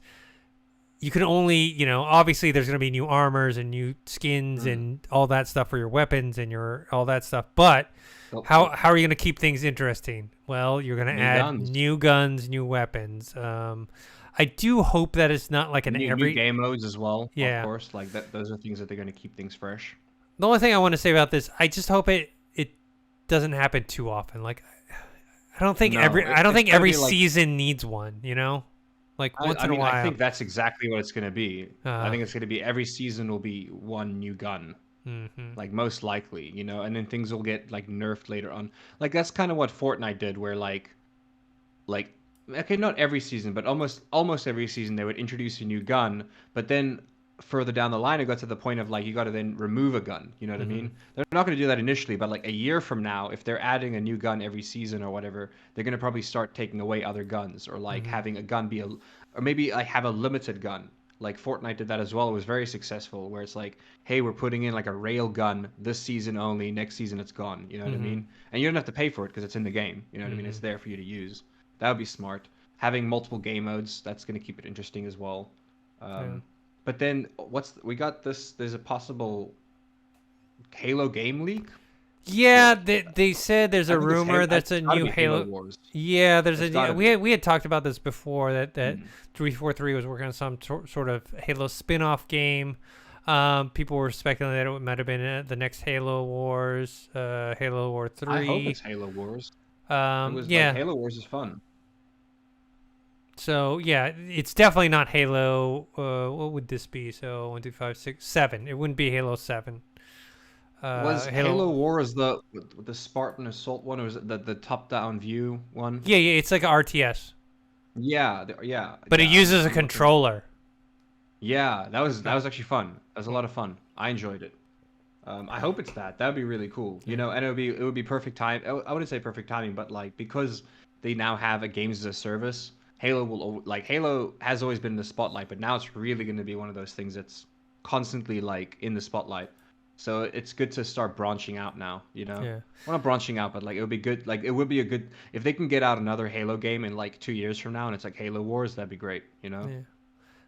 You can only, obviously there's going to be new armors and new skins Mm. and all that stuff for your weapons and your all that stuff. But So, how are you going to keep things interesting? Well, you're going to new add guns, new guns, new weapons. I do hope that it's not like an new game modes as well. Of yeah. course, like that. Those are things that they're going to keep things fresh. The only thing I want to say about this, I just hope it doesn't happen too often. Like I don't think No, I don't it's think gonna every be like season needs one. Like once I in a mean, while. I think that's exactly what it's going to be. I Uh, think it's going to be every season will be one new gun, mhm, like most likely, and then things will get like nerfed later on. Like that's kind of what Fortnite did, where like okay, not every season, but almost every season they would introduce a new gun, but then further down the line it got to the point of like you got to then remove a gun. You know what I mhm, mean? They're not going to do that initially, but like a year from now, if they're adding a new gun every season or whatever, they're going to probably start taking away other guns or like mhm, having a gun be or maybe like have a limited gun. Like Fortnite did that as well. It was very successful where it's like, hey, we're putting in like a rail gun this season only, next season it's gone. You know what I mhm, mean? And you don't have to pay for it because it's in the game. You know what I mean? It's mhm. there for you to use. That would be smart. Having multiple game modes, that's going to keep it interesting as well. Yeah. But then we got this? There's a possible Halo game leak. Yeah, they said there's I a think it's rumor Halo. that's It's a got to new be Halo Halo. Wars. Yeah, there's It's got to we be. we had talked about this before that Mm. 343 was working on some sort of Halo spin-off game. People were speculating that it might have been the next Halo Wars, Halo War I hope 3. it's Halo Wars. It was like Yeah. Halo Wars is fun. So yeah, it's definitely not Halo. What would this be? So 1, 2, 5, 6, 7. It wouldn't be Halo 7. Was Halo Halo. Wars the Spartan Assault one, or was it the top-down view one? Yeah, yeah, it's like a RTS, Yeah, but it yeah. uses a I'm looking. controller. Yeah, that was actually fun. That was a lot of fun. I enjoyed it. I hope it's that. That'd be really cool. And it would be perfect time. I wouldn't say perfect timing, but like because they now have a games as a service, Halo has always been in the spotlight, but now it's really going to be one of those things that's constantly like in the spotlight. So it's good to start branching out now, you know? Yeah. Well, not branching out, but like it would be good. Like it would be a good if they can get out another Halo game in like 2 years from now, and it's like Halo Wars. That'd be great, you know? Yeah.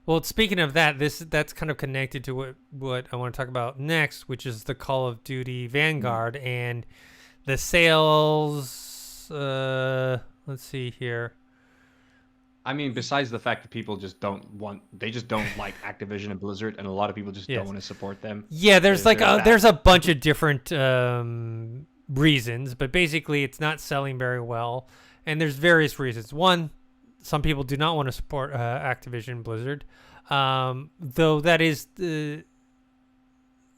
Well, speaking of that, that's kind of connected to what I want to talk about next, which is the Call of Duty Vanguard and the sales. Let's see here. I mean, besides the fact that people just they just don't like Activision and Blizzard, and a lot of people just don't want to support them. Yeah, there's there's a bunch of different reasons, but basically it's not selling very well, and there's various reasons. One, some people do not want to support Activision Blizzard, though that is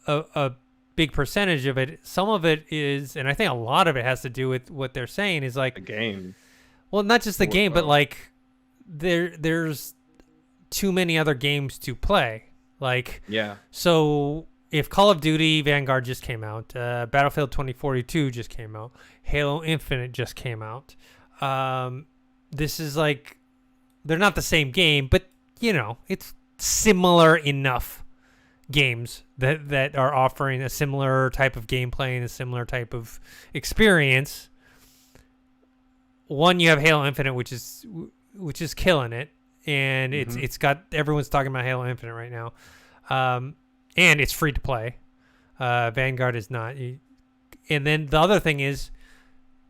a big percentage of it. Some of it is, and I think a lot of it has to do with what they're saying is like the game. Well, not just the game, but like there's too many other games to play. Like so if Call of Duty Vanguard just came out, Battlefield 2042 just came out, Halo Infinite just came out. This is like, they're not the same game, but you know, it's similar enough games that are offering a similar type of gameplay and a similar type of experience. One, you have Halo Infinite, which is killing it, and it's got everyone's talking about Halo Infinite right now, and it's free to play. Vanguard is not, and then the other thing is,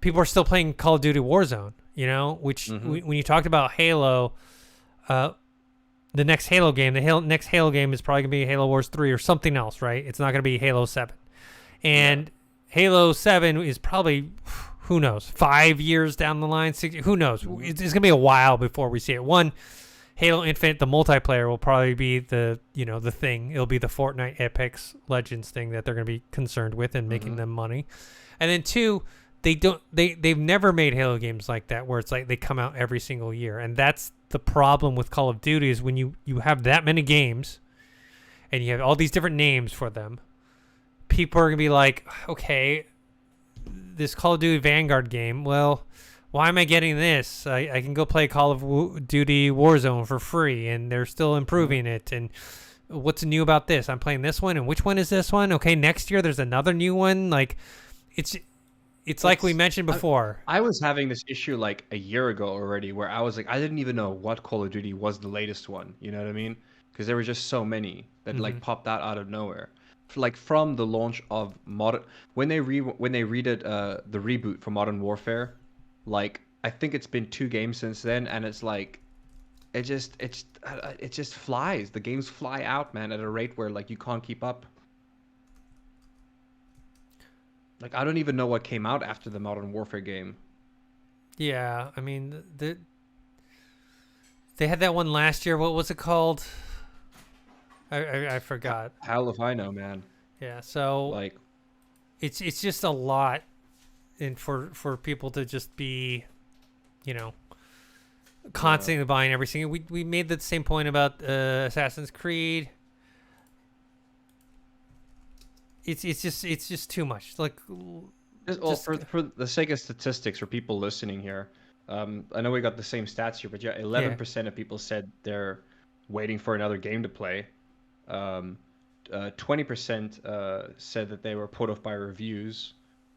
people are still playing Call of Duty Warzone. You know, which when you talked about Halo, the next Halo game, next Halo game is probably gonna be Halo Wars 3 or something else, right? It's not gonna be Halo 7, and Halo 7 is probably, who knows, 5 years down the line, 6, who knows? It's gonna be a while before we see it. One, Halo Infinite, the multiplayer will probably be the thing. It'll be the Fortnite, Apex Legends thing that they're gonna be concerned with and making them money, and then two. They've never made Halo games like that where it's like they come out every single year. And that's the problem with Call of Duty is when you have that many games and you have all these different names for them, people are going to be like, okay, this Call of Duty Vanguard game, well, why am I getting this? I can go play Call of Duty Warzone for free and they're still improving it. And what's new about this? I'm playing this one, and which one is this one? Okay, next year there's another new one. Like, it's like we mentioned before. I was having this issue like a year ago already where I was like, I didn't even know what Call of Duty was the latest one. You know what I mean? Because there were just so many that like popped out of nowhere. Like from the launch of Modern, when they redid the reboot for Modern Warfare, like I think it's been 2 games since then, and it's like, it just flies. The games fly out, man, at a rate where like you can't keep up. Like, I don't even know what came out after the Modern Warfare game. Yeah, I mean, they had that one last year. What was it called? I forgot. Hell if I know, man. Yeah, so like, it's just a lot, and for people to just be, you know, constantly buying every single. We made the same point about Assassin's Creed. It's just too much. Like, for the sake of statistics for people listening here, I know we got the same stats here, but 11% of people said they're waiting for another game to play. 20% said that they were put off by reviews,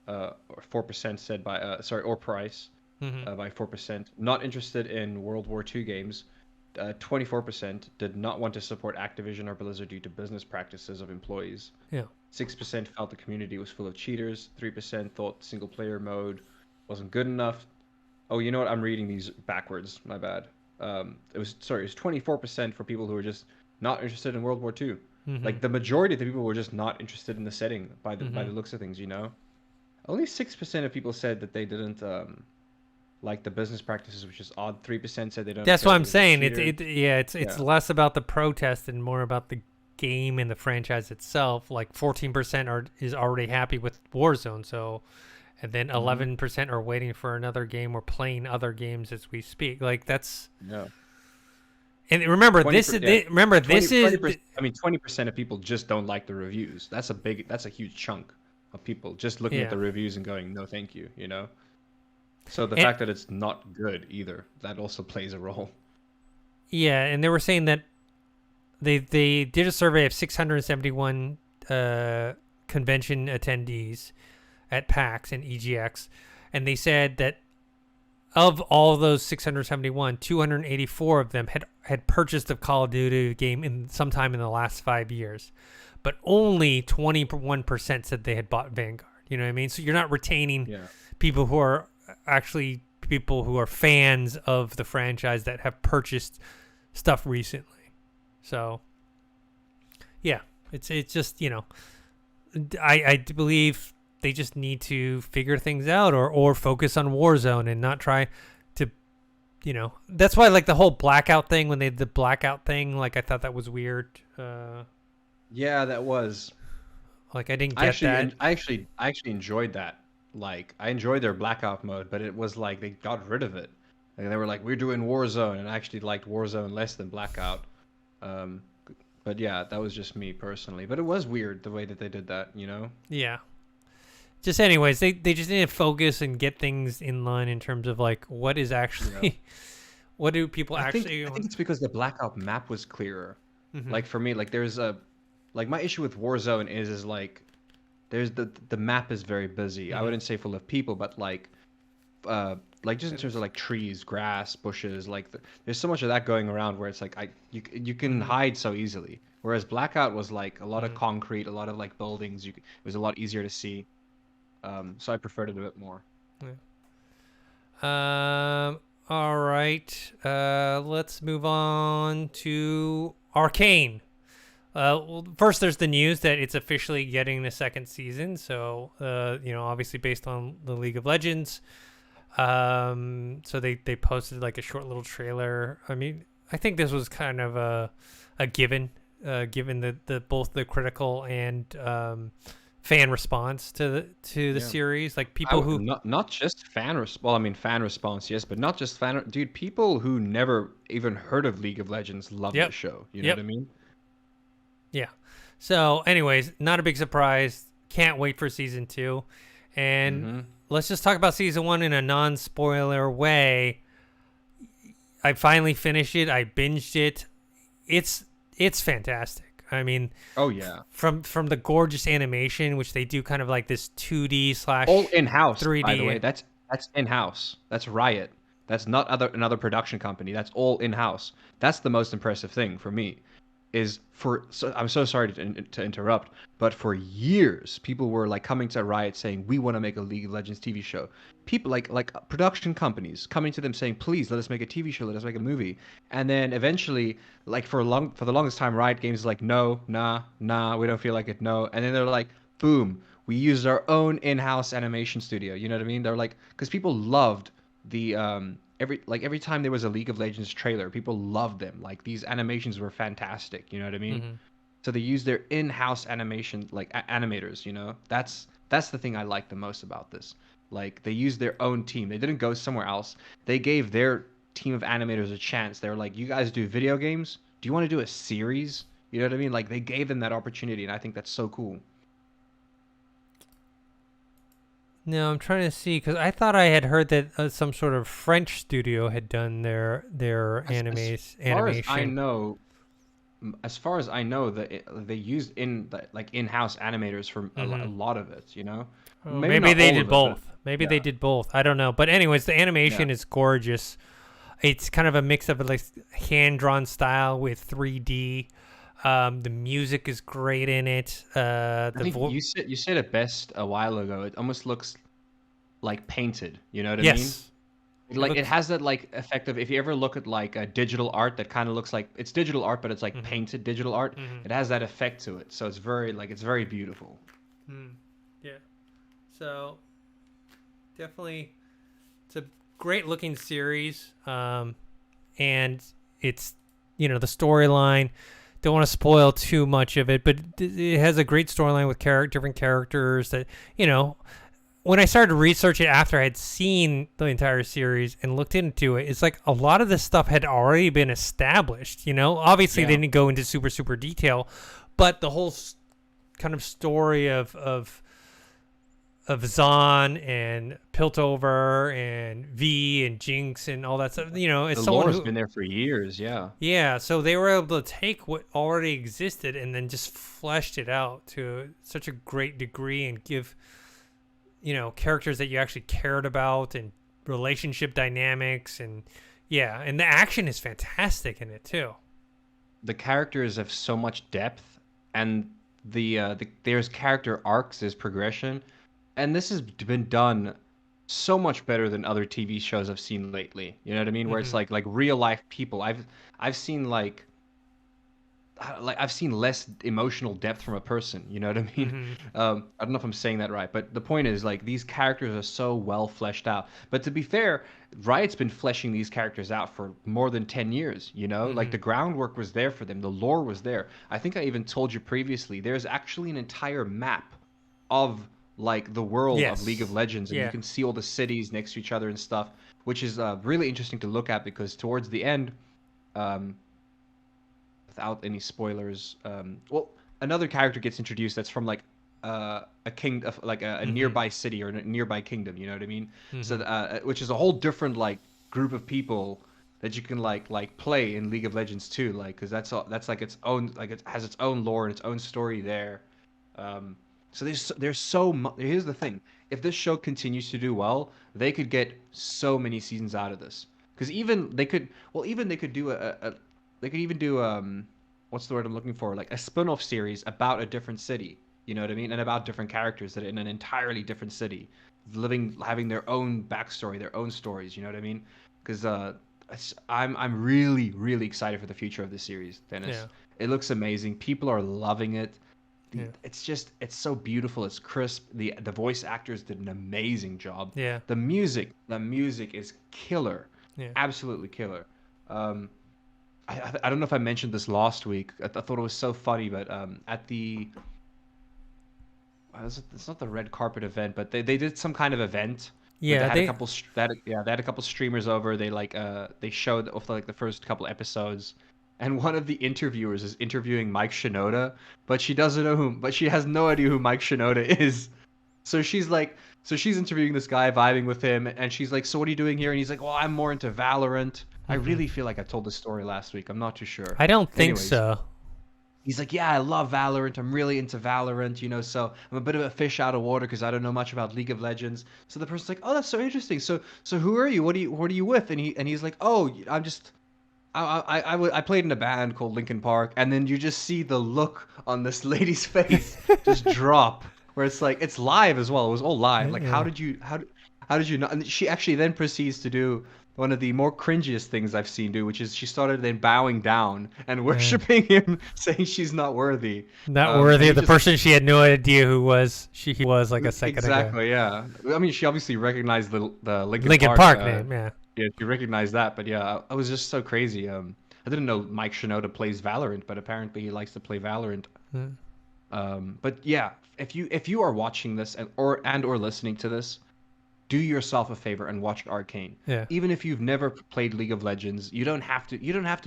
or 4% said by or price, by 4%. Not interested in World War II games. 24% did not want to support Activision or Blizzard due to business practices of employees. 6% felt the community was full of cheaters. 3% thought single player mode wasn't good enough. Oh, you know what? I'm reading these backwards. My bad. It was 24% for people who were just not interested in World War II. Like the majority of the people were just not interested in the setting by the looks of things. You know, only 6% of people said that they didn't like the business practices, which is odd. 3% said they don't. That's what I'm saying. It's less about the protest and more about the game and the franchise itself. Like 14% is already happy with Warzone, so, and then 11% are waiting for another game or playing other games as we speak. Like that's And remember, this is 20%, I mean, 20% of people just don't like the reviews. That's a huge chunk of people just looking at the reviews and going, no, thank you. You know. So the fact that it's not good either, that also plays a role. Yeah, and they were saying that they did a survey of 671 convention attendees at PAX and EGX, and they said that of all those 671, 284 of them had purchased a Call of Duty game in sometime in the last 5 years, but only 21% said they had bought Vanguard. You know what I mean? So you're not retaining people who are actually people who are fans of the franchise that have purchased stuff recently. So yeah, it's just, you know, I believe they just need to figure things out or focus on Warzone and not try to, you know, that's why like the whole Blackout thing, when they did the Blackout thing, like I thought that was weird. Yeah, that was. Like I didn't get that. I actually enjoyed that. Like I enjoyed their Blackout mode, but it was like they got rid of it. Like they were like, we're doing Warzone, and I actually liked Warzone less than Blackout. But yeah, that was just me personally. But it was weird the way that they did that, you know? Yeah. Just anyways, they just need to focus and get things in line in terms of like what is actually what do people actually I think it's because the Blackout map was clearer. Mm-hmm. Like for me, like there's a like my issue with Warzone is like there's the map is very busy. I wouldn't say full of people, but like just in terms of like trees, grass, bushes, like there's so much of that going around where it's like you can hide so easily. Whereas Blackout was like a lot of concrete, a lot of like buildings. It was a lot easier to see. So I preferred it a bit more. Yeah. All right. Let's move on to Arcane. Well, first, there's the news that it's officially getting the second season. So, you know, obviously based on the League of Legends. So they posted like a short little trailer. I mean, I think this was kind of a given, given the both the critical and fan response to the series. Like people who not just fan response, yes, but not just dude, people who never even heard of League of Legends love the show. You know what I mean? Yeah. So anyways, not a big surprise. Can't wait for season 2. And let's just talk about season 1 in a non-spoiler way. I finally finished it. I binged it. It's fantastic. I mean, oh yeah, from the gorgeous animation, which they do kind of like this 2D / all in-house 3D. By the way, that's in-house. That's Riot. That's not another production company. That's all in-house. That's the most impressive thing for me. I'm so sorry to interrupt, but for years people were like coming to Riot saying we want to make a League of Legends TV show. People like production companies coming to them saying, please let us make a TV show, let us make a movie. And then eventually, like for the longest time, Riot Games is like, no, nah, we don't feel like it, no. And then they're like, boom, we used our own in-house animation studio. You know what I mean? They're like, because people loved the every time there was a League of Legends trailer, people loved them. Like these animations were fantastic. You know what I mean? So they use their in-house animation, like animators. You know, that's the thing I like the most about this. Like they used their own team. They didn't go somewhere else. They gave their team of animators a chance. They were like, you guys do video games? Do you want to do a series? You know what I mean? Like they gave them that opportunity, and I think that's so cool. No, I'm trying to see because I thought I had heard that some sort of French studio had done their animation. As far as I know, that they used in-house animators for a lot of it. You know, maybe they did both. Maybe they did both. I don't know. But anyways, the animation is gorgeous. It's kind of a mix of like hand-drawn style with 3D. The music is great in it. I think you said it best a while ago. It almost looks like painted. You know what I mean? Like it has that like effect of, if you ever look at like a digital art that kind of looks like it's digital art, but it's like painted digital art. It has that effect to it. So it's very beautiful. Yeah. So definitely, it's a great looking series. And it's, you know, the storyline. Don't want to spoil too much of it, but it has a great storyline with different characters that, you know, when I started to research it after I had seen the entire series and looked into it, it's like a lot of this stuff had already been established, you know? Obviously, they didn't go into super, super detail, but the whole kind of story of of Zahn and Piltover and V and Jinx and all that stuff. You know, it's The someone lore's who, been there for years. Yeah. yeah. So they were able to take what already existed and then just fleshed it out to such a great degree and give, you know, characters that you actually cared about and relationship dynamics and yeah, and the action is fantastic in it too. The characters have so much depth, and there's character arcs, there's progression, and this has been done so much better than other TV shows I've seen lately. You know what I mean? Where it's Hmm. like real life people. I've seen like I've seen less emotional depth from a person. You know what I mean? Hmm. I don't know if I'm saying that right, but the point is like these characters are so well fleshed out. But to be fair, Riot's been fleshing these characters out for more than 10 years. You know, like Hmm. the groundwork was there for them, the lore was there. I think I even told you previously. There's actually an entire map of like the world of League of Yes. Legends, and you Yeah. can see all the cities next to each other and stuff, which is really interesting to look at because towards the end. Um, without any spoilers. Well, another character gets introduced that's from like a king, like a Hmm. nearby city or a nearby kingdom. You know what I mean? So, Hmm. which is a whole different like group of people that you can like play in League of Legends too. Like, because that's like its own, like it has its own lore and its own story there. Um, so there's so much. Here's the thing: if this show continues to do well, they could get so many seasons out of this. Because even they could, well, even they could do they could even do what's the word I'm looking for? Like a spin-off series about a different city. You know what I mean? And about different characters that are in an entirely different city, having their own backstory, their own stories. You know what I mean? Because I'm really really excited for the future of this series, Dennis. Yeah. It looks amazing. People are loving it. Yeah. It's so beautiful. It's crisp. The voice actors did an amazing job. Yeah. The music is killer, Yeah. absolutely killer. Um, I don't know if I mentioned this last week. I thought it was so funny, but at the it's not the red carpet event, but they did some kind of event where they Yeah. had a They. couple they had a couple streamers over. They showed off like the first couple episodes, and one of the interviewers is interviewing Mike Shinoda, but she doesn't know who, but she has no idea who Mike Shinoda is. So she's interviewing this guy, vibing with him, and she's like, "So what are you doing here?" And he's like, "Well, I'm more into Valorant." I Hmm. really feel like I told this story last week. I'm not too sure. I don't think Anyways, so. he's like, "Yeah, I love Valorant. I'm really into Valorant, you know, so I'm a bit of a fish out of water because I don't know much about League of Legends." So the person's like, "Oh, that's so interesting. So who are you? What are you with?" And he's like, "Oh, I'm just I played in a band called Linkin Park," and then you just see the look on this lady's face just drop, where it's like it's live as well. It was all live. Like, Yeah. how did you not? And she actually then proceeds to do one of the more cringiest things I've seen do, which is she started then bowing down and Yeah. worshiping him, saying she's not worthy. Not And worthy he of the just person she had no idea who was he was like a second ago. exactly, yeah. I mean, she obviously recognized the Linkin Lincoln Park. Park name, yeah. Yeah, she recognized that, but yeah, I was just so crazy. I didn't know Mike Shinoda plays Valorant, but apparently he likes to play Valorant. Mm. But yeah, if you are watching this and or listening to this, do yourself a favor and watch Arcane. Yeah. Even if you've never played League of Legends, you don't have to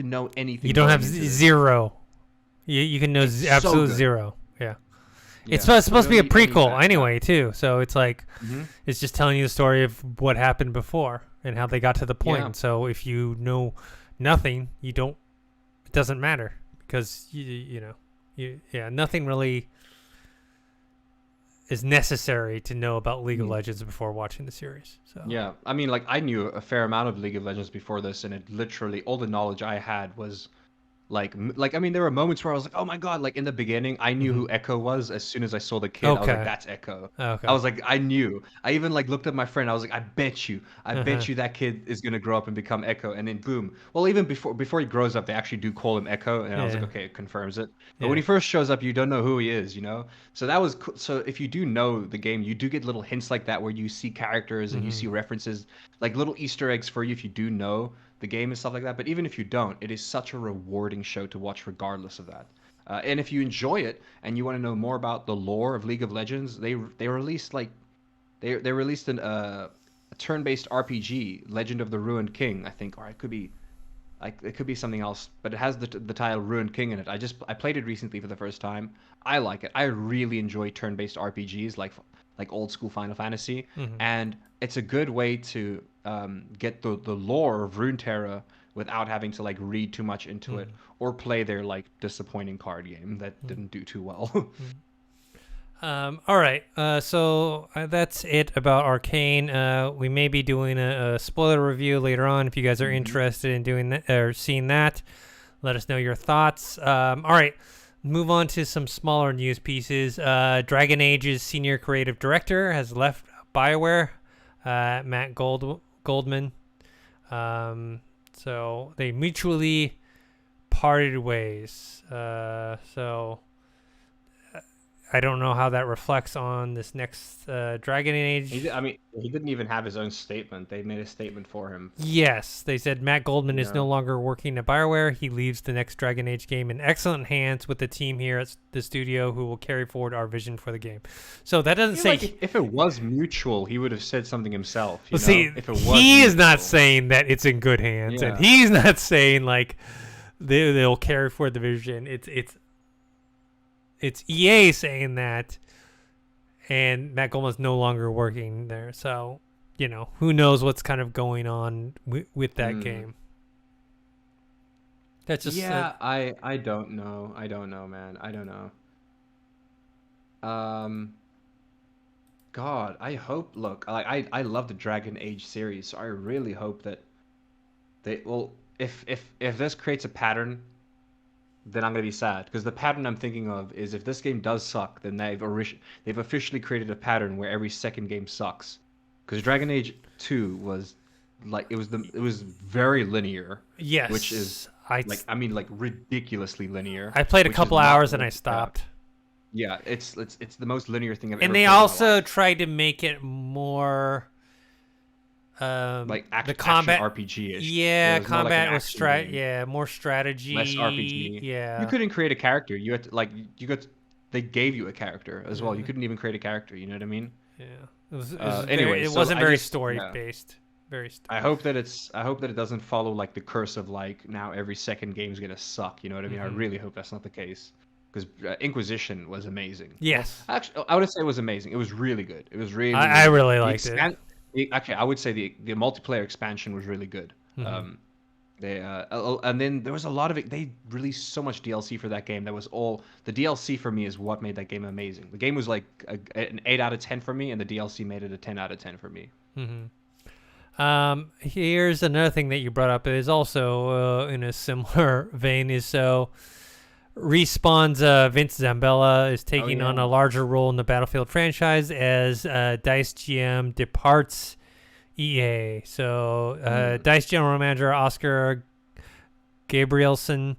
know You anything don't have going into this. zero. You can know It's so absolute good. zero. Yeah. It's Yeah, you supposed to don't be a need any prequel background. anyway, too. So it's like Hmm. it's just telling you the story of what happened before and how they got to the Yeah. point. So if you know nothing, you don't. It doesn't matter because nothing really is necessary to know about League of Mhm. Legends before watching the series. So Yeah, I mean, like I knew a fair amount of League of Legends before this, and it literally all the knowledge I had was like I mean, there were moments where I was like, oh my god, like in the beginning, I knew hmm. who Echo was as soon as I saw the kid. I was like, Okay, that's Echo. I okay, was like, I knew. I even like looked at my friend. I was like, I uh-huh. bet you that kid is gonna grow up and become Echo. And then boom. Well, even before he grows up, they actually do call him Echo, and I was like, Yeah, okay, it confirms it. But when yeah, he first shows up, you don't know who he is, you know. So that was cool. So if you do know the game, you do get little hints like that where you see characters and you hmm, see references, like little Easter eggs for you if you do know the game and stuff like that. But even if you don't, it is such a rewarding show to watch regardless of that. And if you enjoy it and you want to know more about the lore of League of Legends, they released like they released a turn-based RPG, Legend of the Ruined King, I think, or it could be like it could be something else, but it has the title Ruined King in it. I played it recently for the first time. I like it. I really enjoy turn-based RPGs. Like like old school Final Fantasy, Mm-hmm. and it's a good way to get the lore of Runeterra without having to like read too much into it or play their like disappointing card game that didn't do too well. All right. So that's it about Arcane. We may be doing a spoiler review later on. If you guys are interested in doing that or seeing that, let us know your thoughts. All right. Move on to some smaller news pieces. Dragon Age's senior creative director has left Bioware, Matt Goldman. So they mutually parted ways. So I don't know how that reflects on this next Dragon Age. He didn't even have his own statement. They made a statement for him. Yes, they said Matt Goldman is no longer working at BioWare. He leaves the next Dragon Age game in excellent hands with the team here at the studio who will carry forward our vision for the game. So that doesn't say... Like if it was mutual, he would have said something himself. Well, see, if it was he is not saying that it's in good hands, and he's not saying like they'll carry forward the vision. It's EA saying that, and Matt Goldman's no longer working there. So, who knows what's kind of going on with that game. That's just... I don't know. I don't know, man. I don't know. God, I hope... Look, I love the Dragon Age series, so I really hope that they... Well, if this creates a pattern... then I'm gonna be sad because the pattern I'm thinking of is if this game does suck, then they've officially created a pattern where every second game sucks. Because Dragon Age 2 was like it was very linear. Yes, which is ridiculously linear. I played a couple hours and I stopped. Yeah, it's the most linear thing I've ever. And they also tried to make it more. Like the combat RPG-ish. Yeah, combat was more strategy. Less RPG. Yeah. You couldn't create a character. You had to, they gave you a character as well. You couldn't even create a character. You know what I mean? Yeah. It wasn't very story based. Very. I hope that it doesn't follow like the curse of like now every second game's gonna suck. You know what I mean? I really hope that's not the case. Because Inquisition was amazing. Yes. Well, actually, I would say it was amazing. It was really good. It was really. I really liked it. Actually, I would say the multiplayer expansion was really good. And then there was a lot of it. They released so much DLC for that game. That was all the DLC for me is what made that game amazing. The game was like an 8 out of 10 for me, and the DLC made it a 10 out of 10 for me. Here's another thing that you brought up. It is also in a similar vein. Respawn's Vince Zambella is taking on a larger role in the Battlefield franchise as DICE GM departs EA. So DICE General Manager Oscar Gabrielson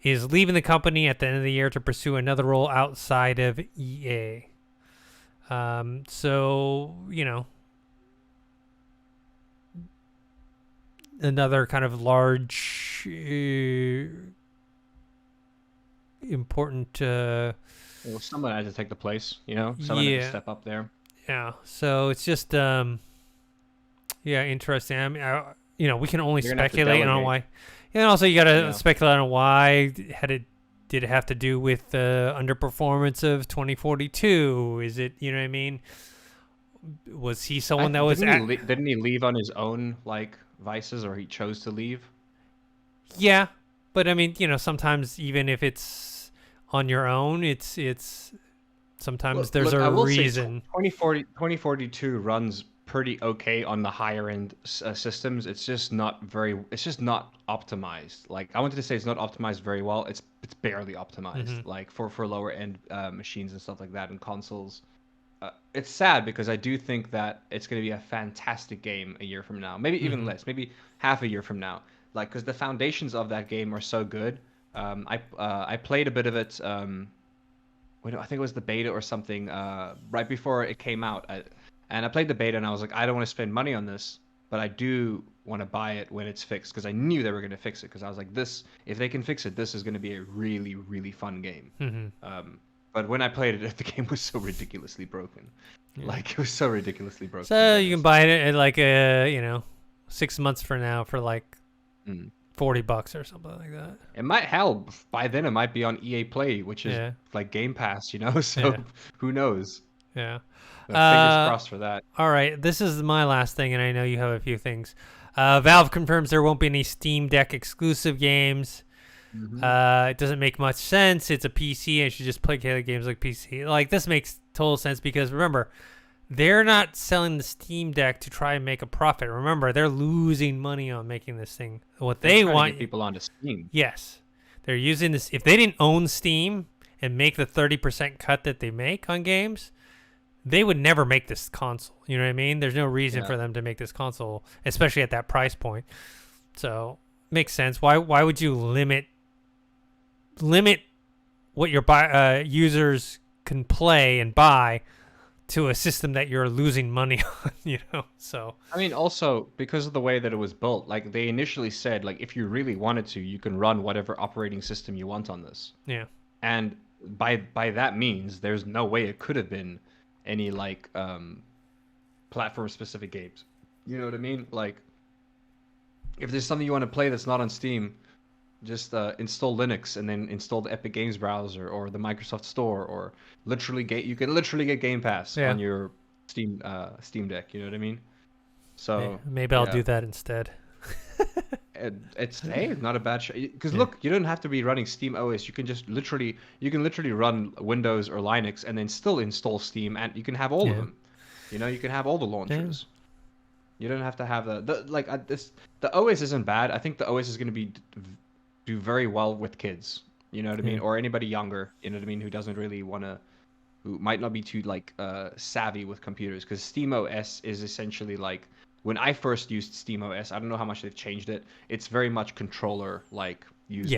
is leaving the company at the end of the year to pursue another role outside of EA. Another kind of large... important someone had to take the place, someone had to step up there. So it's just interesting. I mean, we can only speculate on why, and also you gotta speculate on why. Did it have to do with the underperformance of 2042? Is it, you know what I mean? Was he someone that was didn't he leave on his own like vices, or he chose to leave? Yeah, but I mean, sometimes even if it's on your own, it's sometimes there's a reason. 2042 runs pretty okay on the higher end systems. It's just not optimized. Like I wanted to say it's not optimized very well. It's barely optimized. Like for lower end machines and stuff like that and consoles. It's sad because I do think that it's going to be a fantastic game a year from now. Maybe even less. Maybe half a year from now. Like because the foundations of that game are so good. I played a bit of it. I think it was the beta or something right before it came out. And I played the beta and I was like, I don't want to spend money on this, but I do want to buy it when it's fixed because I knew they were going to fix it. Because I was like, if they can fix it, this is going to be a really, really fun game. But when I played it, the game was so ridiculously broken. Like it was so ridiculously broken. So you can buy it at like 6 months from now for like $40 or something like that. It might by then it might be on EA Play, which is like Game Pass, so who knows? Yeah. So fingers crossed for that. All right. This is my last thing, and I know you have a few things. Valve confirms there won't be any Steam Deck exclusive games. Hmm. It doesn't make much sense. It's a PC, and you should just play games like PC. Like, this makes total sense because, remember, they're not selling the Steam Deck to try and make a profit. Remember, they're losing money on making this thing. What They're they trying to want... get people onto Steam. Yes. They're using this... If they didn't own Steam and make the 30% cut that they make on games, they would never make this console. You know what I mean? There's no reason for them to make this console, especially at that price point. So, makes sense. Why would you limit what your users can play and buy to a system that you're losing money on, you know? So, I mean, also because of the way that it was built, like they initially said, like if you really wanted to, you can run whatever operating system you want on this. yeah. And by that means, there's no way it could have been any like platform specific games. You know what I mean? Like if there's something you want to play that's not on Steam, just install Linux and then install the Epic Games browser or the Microsoft Store, or you can literally get Game Pass Yeah. on your Steam Deck. You know what I mean? So Maybe I'll do that instead. it's not a bad because look, you don't have to be running Steam OS. You can literally run Windows or Linux and then still install Steam, and you can have all of them. You know, you can have all the launchers. You don't have to have the OS isn't bad. I think the OS is going to do very well with kids. You know what I mean, or anybody younger. You know what I mean, who doesn't really who might not be too savvy with computers, because Steam OS is essentially like. When I first used SteamOS, I don't know how much they've changed it. It's very much controller used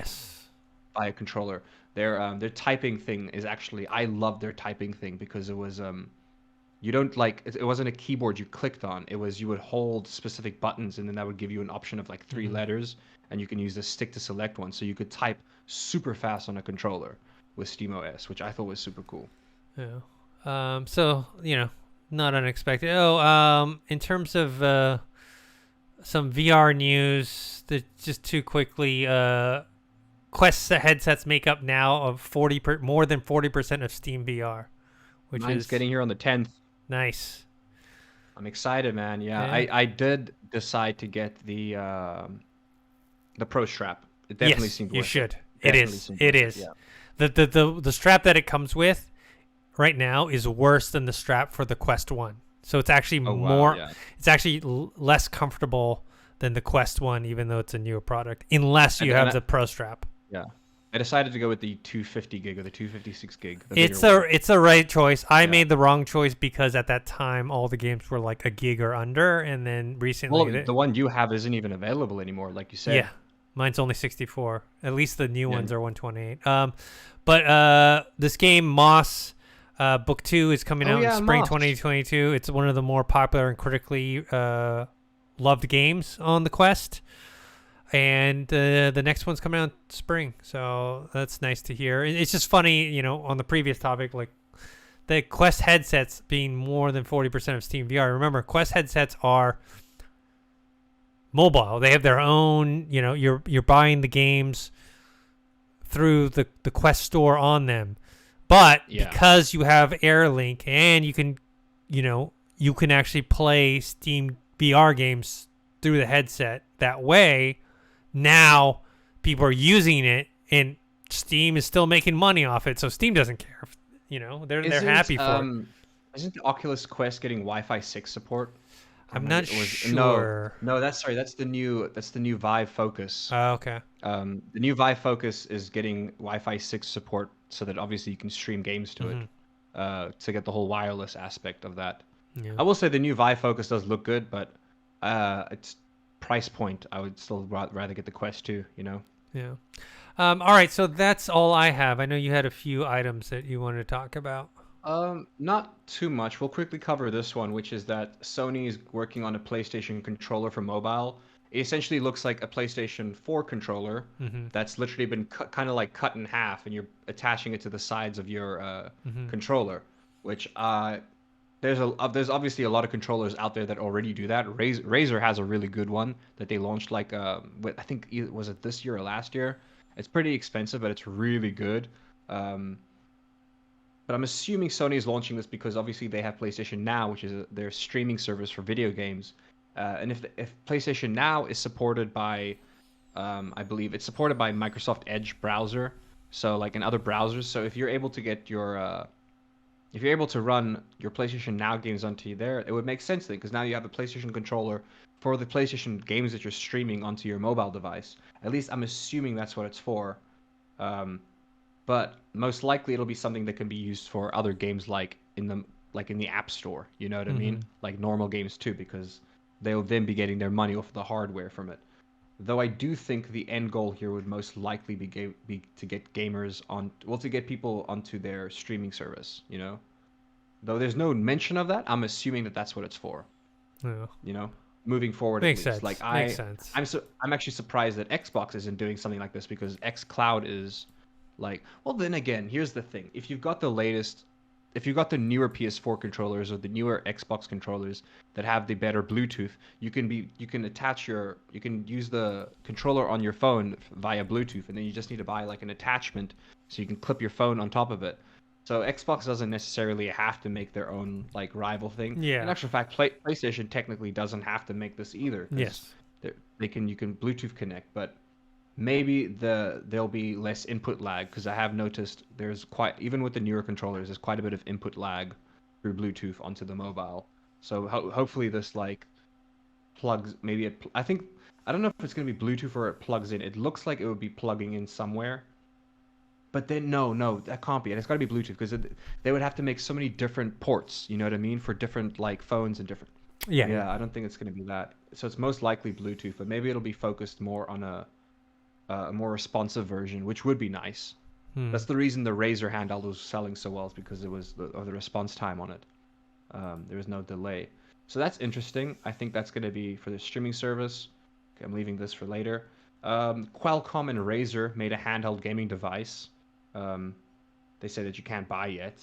by a controller. Their typing thing is actually, I love their typing thing because it was you don't it wasn't a keyboard you clicked on. It was you would hold specific buttons and then that would give you an option of like 3 letters, and you can use the stick to select one. So you could type super fast on a controller with SteamOS, which I thought was super cool. Yeah. So, you know, not unexpected. In terms of some VR news, just too quickly, Quest headsets make up now of more than 40% of Steam VR, which Mine's getting here on the 10th. Nice. I'm excited, man. Yeah. I did decide to get the Pro strap. It definitely seemed worth you should. It It is. Yeah. The strap that it comes with right now is worse than the strap for the Quest 1. So it's actually it's actually less comfortable than the Quest 1, even though it's a newer product, unless you have the Pro strap. Yeah. I decided to go with the 250 gig or the 256 gig. It's a right choice. I made the wrong choice because at that time all the games were like a gig or under, and then recently the one you have isn't even available anymore, like you said. Yeah. Mine's only 64. At least the new ones are 128. But this game Moss Book 2 is coming out in spring 2022. It's one of the more popular and critically loved games on the Quest. And the next one's coming out in spring. So that's nice to hear. It's just funny, you know, on the previous topic, like the Quest headsets being more than 40% of Steam VR. Remember, Quest headsets are mobile. They have their own, you know, you're buying the games through the Quest store on them. But because you have AirLink and you can actually play Steam VR games through the headset that way, now people are using it and Steam is still making money off it. So Steam doesn't care. You know, they're happy for it. Isn't the Oculus Quest getting Wi-Fi 6 support? I'm not sure. No, that's the new Vive Focus. Oh, okay. The new Vive Focus is getting Wi-Fi 6 support, so that obviously you can stream games to it, to get the whole wireless aspect of that. Yeah. I will say the new Vive Focus does look good, but it's price point. I would still rather get the Quest 2, you know? Yeah. All right, so that's all I have. I know you had a few items that you wanted to talk about. Not too much. We'll quickly cover this one, which is that Sony is working on a PlayStation controller for mobile. It essentially looks like a PlayStation 4 controller that's literally been kind of like cut in half, and you're attaching it to the sides of your controller. Which there's obviously a lot of controllers out there that already do that. Razer has a really good one that they launched I think was it this year or last year. It's pretty expensive, but it's really good. But I'm assuming Sony is launching this because obviously they have PlayStation Now, which is their streaming service for video games. And if PlayStation Now is supported by, I believe it's supported by Microsoft Edge browser, so like in other browsers. So if you're able to get your if you're able to run your PlayStation Now games onto there, it would make sense then, because now you have a PlayStation controller for the PlayStation games that you're streaming onto your mobile device. At least I'm assuming that's what it's for. Um, but most likely it'll be something that can be used for other games like in the App Store. You know what I mean? Like normal games too, because they'll then be getting their money off the hardware from it. Though I do think the end goal here would most likely be to get gamers on, well, to get people onto their streaming service, you know? Though there's no mention of that, I'm assuming that that's what it's for, Yeah. you know? Moving forward Makes at least. sense. Like Makes sense. I'm actually surprised that Xbox isn't doing something like this because xCloud is like, well, then again, here's the thing. If you've got the newer PS4 controllers or the newer Xbox controllers that have the better Bluetooth, you can use the controller on your phone via Bluetooth, and then you just need to buy like an attachment so you can clip your phone on top of it. So Xbox doesn't necessarily have to make their own like rival thing. Yeah. In actual fact, PlayStation technically doesn't have to make this either. Yes. You can Bluetooth connect, but maybe there'll be less input lag because I have noticed there's quite, even with the newer controllers, there's quite a bit of input lag through Bluetooth onto the mobile. So hopefully this like plugs, maybe I don't know if it's going to be Bluetooth or it plugs in. It looks like it would be plugging in somewhere. But then no, that can't be. It's got to be Bluetooth because they would have to make so many different ports, you know what I mean, for different like phones and different. Yeah. Yeah, I don't think it's going to be that. So it's most likely Bluetooth, but maybe it'll be focused more on a more responsive version, which would be nice. That's the reason the Razer handheld was selling so well, is because it was of the response time on it. There was no delay. So that's interesting. I think that's going to be for the streaming service. Okay, I'm leaving this for later. Qualcomm and Razer made a handheld gaming device. They say that you can't buy yet.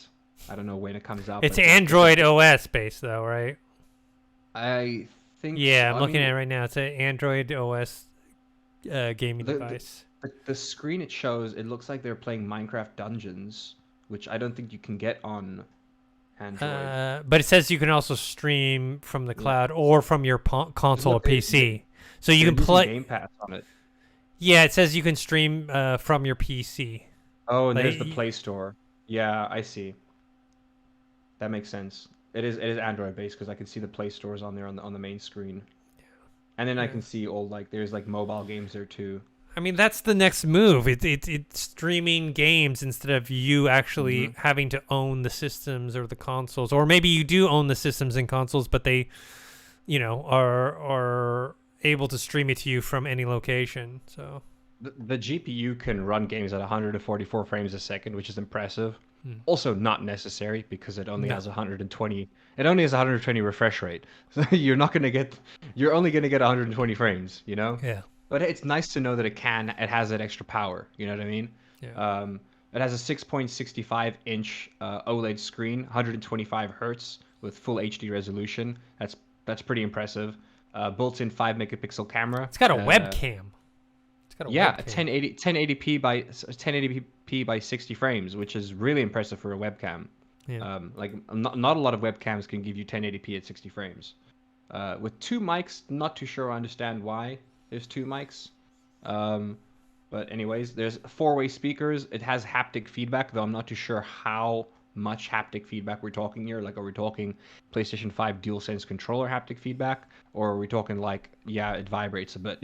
I don't know when it comes out. It's Android OS based though, right? I think. Yeah, so. I'm looking at it right now. It's an Android OS gaming device. The screen it shows, it looks like they're playing Minecraft Dungeons, which I don't think you can get on Android. But it says you can also stream from the cloud or from your console or PC. So you can play Game Pass on it. Yeah, it says you can stream from your PC. Oh, and there's the Play Store. Yeah, I see. That makes sense. It is Android based because I can see the Play Stores on there on the main screen. And then I can see there's like mobile games there too. I mean, that's the next move. It's streaming games instead of you actually having to own the systems or the consoles, or maybe you do own the systems and consoles, but they, are able to stream it to you from any location. So the GPU can run games at 144 frames a second, which is impressive. Also not necessary because it only has 120. It only has 120 refresh rate. So you're only going to get 120 frames, Yeah. But it's nice to know that it has that extra power, you know what I mean? Yeah. It has a 6.65 inch OLED screen, 125 hertz with full HD resolution. That's pretty impressive. Built-in 5 megapixel camera. It's got a webcam. Yeah, 1080p by 60 frames, which is really impressive for a webcam. Yeah. Not a lot of webcams can give you 1080p at 60 frames. With 2 mics, not too sure I understand why there's 2 mics. But anyways, there's 4-way speakers. It has haptic feedback, though I'm not too sure how much haptic feedback we're talking here. Like, are we talking PlayStation 5 DualSense controller haptic feedback? Or are we talking it vibrates a bit,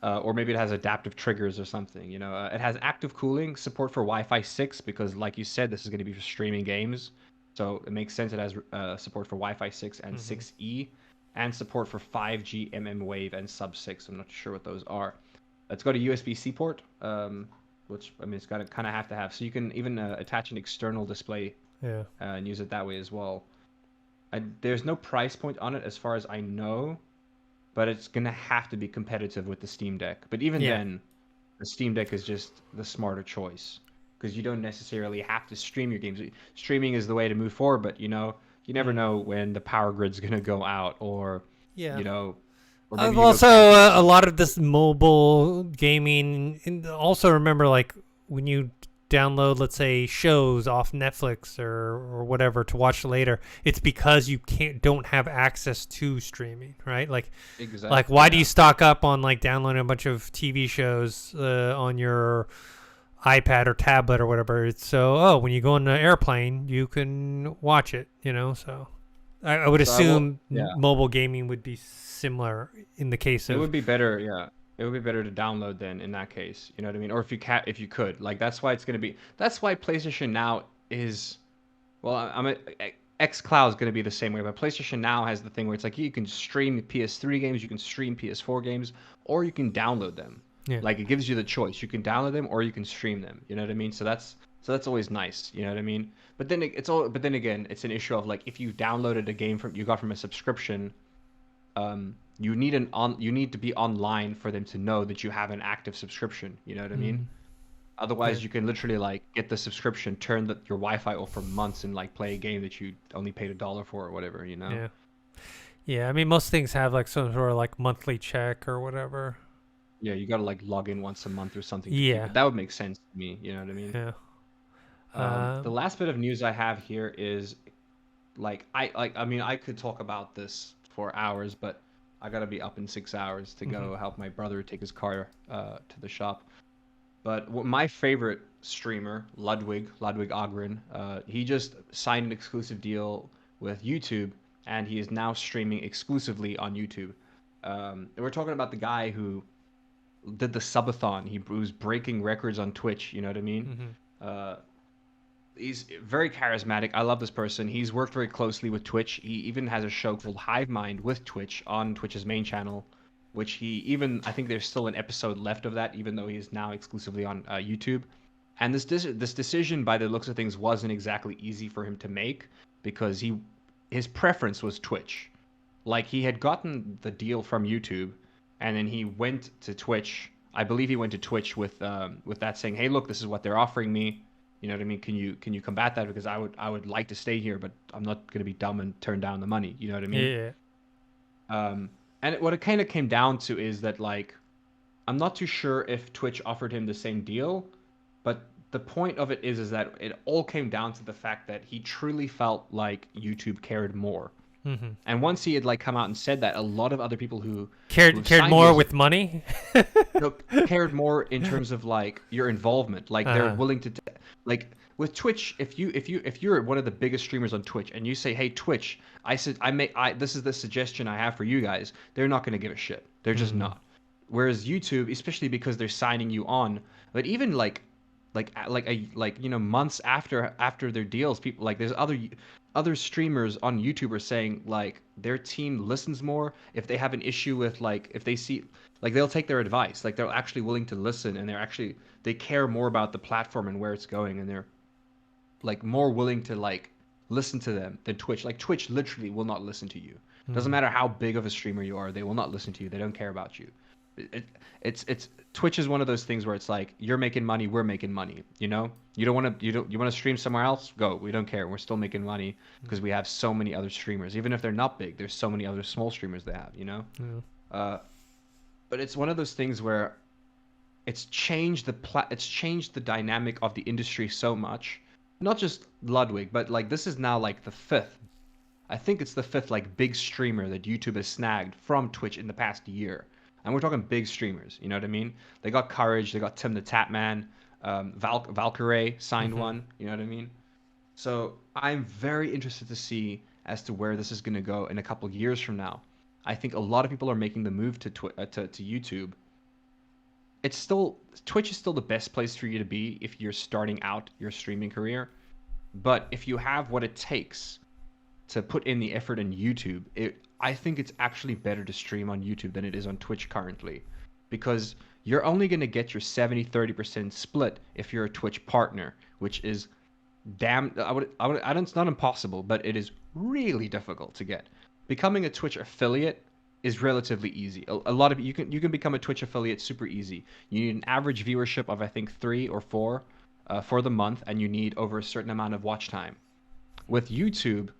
or maybe it has adaptive triggers or something, It has active cooling, support for Wi-Fi 6, because like you said, this is going to be for streaming games. So it makes sense it has support for Wi-Fi 6 and 6E, and support for 5G mmWave and sub-6. I'm not sure what those are. It's got a USB-C port, which, it's got to kind of have to have. So you can even attach an external display and use it that way as well. There's no price point on it as far as I know, but it's going to have to be competitive with the Steam Deck. But even then, the Steam Deck is just the smarter choice because you don't necessarily have to stream your games. Streaming is the way to move forward, but, you never know when the power grid's going to go out or, or I've also a lot of this mobile gaming. And also remember, when you download, let's say, shows off Netflix or whatever to watch later, it's because you don't have access to streaming, right? Like Exactly. why do Yeah. you stock up on like downloading a bunch of TV shows on your iPad or tablet or whatever? It's so when you go on an airplane, you can watch it, So I would So I will. assume Yeah. mobile gaming would be similar in the case It of. would be better, yeah. It would be better to download then in that case. You know what I mean? Or if you could. Like that's why it's gonna be. That's why PlayStation Now is. Well, XCloud is gonna be the same way, but PlayStation Now has the thing where it's like you can stream PS3 games, you can stream PS4 games, or you can download them. Yeah. Like it gives you the choice. You can download them or you can stream them. You know what I mean? So that's always nice. You know what I mean? But then it's all. But then again, it's an issue of like if you downloaded a game you got from a subscription, you need to be online for them to know that you have an active subscription. You know what I mean? Mm, yeah. Otherwise, you can literally like get the subscription, turn your Wi-Fi off for months, and like play a game that you only paid $1 for or whatever. You know? Yeah. Yeah. I mean, most things have like some sort of like monthly check or whatever. Yeah, you gotta like log in once a month or something to keep Yeah. it. That would make sense to me. You know what I mean? Yeah. The last bit of news I have here is I mean I could talk about this for hours, but I gotta be up in 6 hours to Mhm. go help my brother take his car to the shop. But my favorite streamer, Ludwig Ogren, he just signed an exclusive deal with YouTube, and he is now streaming exclusively on YouTube. And we're talking about the guy who did the subathon. He was breaking records on Twitch. You know what I mean? Mhm. Uh, he's very charismatic. I love this person. He's worked very closely with Twitch. He even has a show called Hive Mind with Twitch on Twitch's main channel, which I think there's still an episode left of that, even though he's now exclusively on YouTube. And this decision, by the looks of things, wasn't exactly easy for him to make because his preference was Twitch. Like he had gotten the deal from YouTube, and then he went to Twitch. I believe he went to Twitch with that saying, "Hey, look, this is what they're offering me. You know what I mean? Can you combat that? Because I would like to stay here, but I'm not gonna be dumb and turn down the money. You know what I mean?" Yeah. What it kind of came down to is that like I'm not too sure if Twitch offered him the same deal, but the point of it is that it all came down to the fact that he truly felt like YouTube cared more. Mhm. And once he had like come out and said that, a lot of other people who Cared signed more deals with money. cared more in terms of like your involvement. Like they're Uh-huh. willing to like with Twitch, if you're one of the biggest streamers on Twitch and you say, "Hey Twitch, I this is the suggestion I have for you guys," they're not going to give a shit. They're just Mhm. not. Whereas YouTube, especially because they're signing you on, but even months after their deals, people like there's other streamers on YouTube are saying like their team listens more if they have an issue with like if they see like they'll take their advice, like they're actually willing to listen, and they care more about the platform and where it's going, and they're like more willing to like listen to them than Twitch. Like Twitch literally will not listen to you. Doesn't Mhm. matter how big of a streamer you are, they will not listen to you. They don't care about you. It, it's Twitch is one of those things where it's like you're making money, we're making money. You know, you want to stream somewhere else? Go. We don't care. We're still making money because we have so many other streamers. Even if they're not big, there's so many other small streamers they have. You know, Yeah. uh, but it's one of those things where it's changed the dynamic of the industry so much. Not just Ludwig, but like this is now like the fifth. I think it's the fifth like big streamer that YouTube has snagged from Twitch in the past year. And we're talking big streamers, you know what I mean? They got Courage, they got Tim the Tatman, Valkyrae signed Mhm. one, you know what I mean? So I'm very interested to see as to where this is going to go in a couple of years from now. I think a lot of people are making the move to YouTube. It's still Twitch is still the best place for you to be if you're starting out your streaming career. But if you have what it takes to put in the effort in YouTube, I think it's actually better to stream on YouTube than it is on Twitch currently, because you're only going to get your 70-30% split if you're a Twitch partner, which is damn I don't, it's not impossible, but it is really difficult to get. Becoming a Twitch affiliate is relatively easy. A lot of you can become a Twitch affiliate super easy. You need an average viewership of I think 3 or 4 for the month, and you need over a certain amount of watch time. With YouTube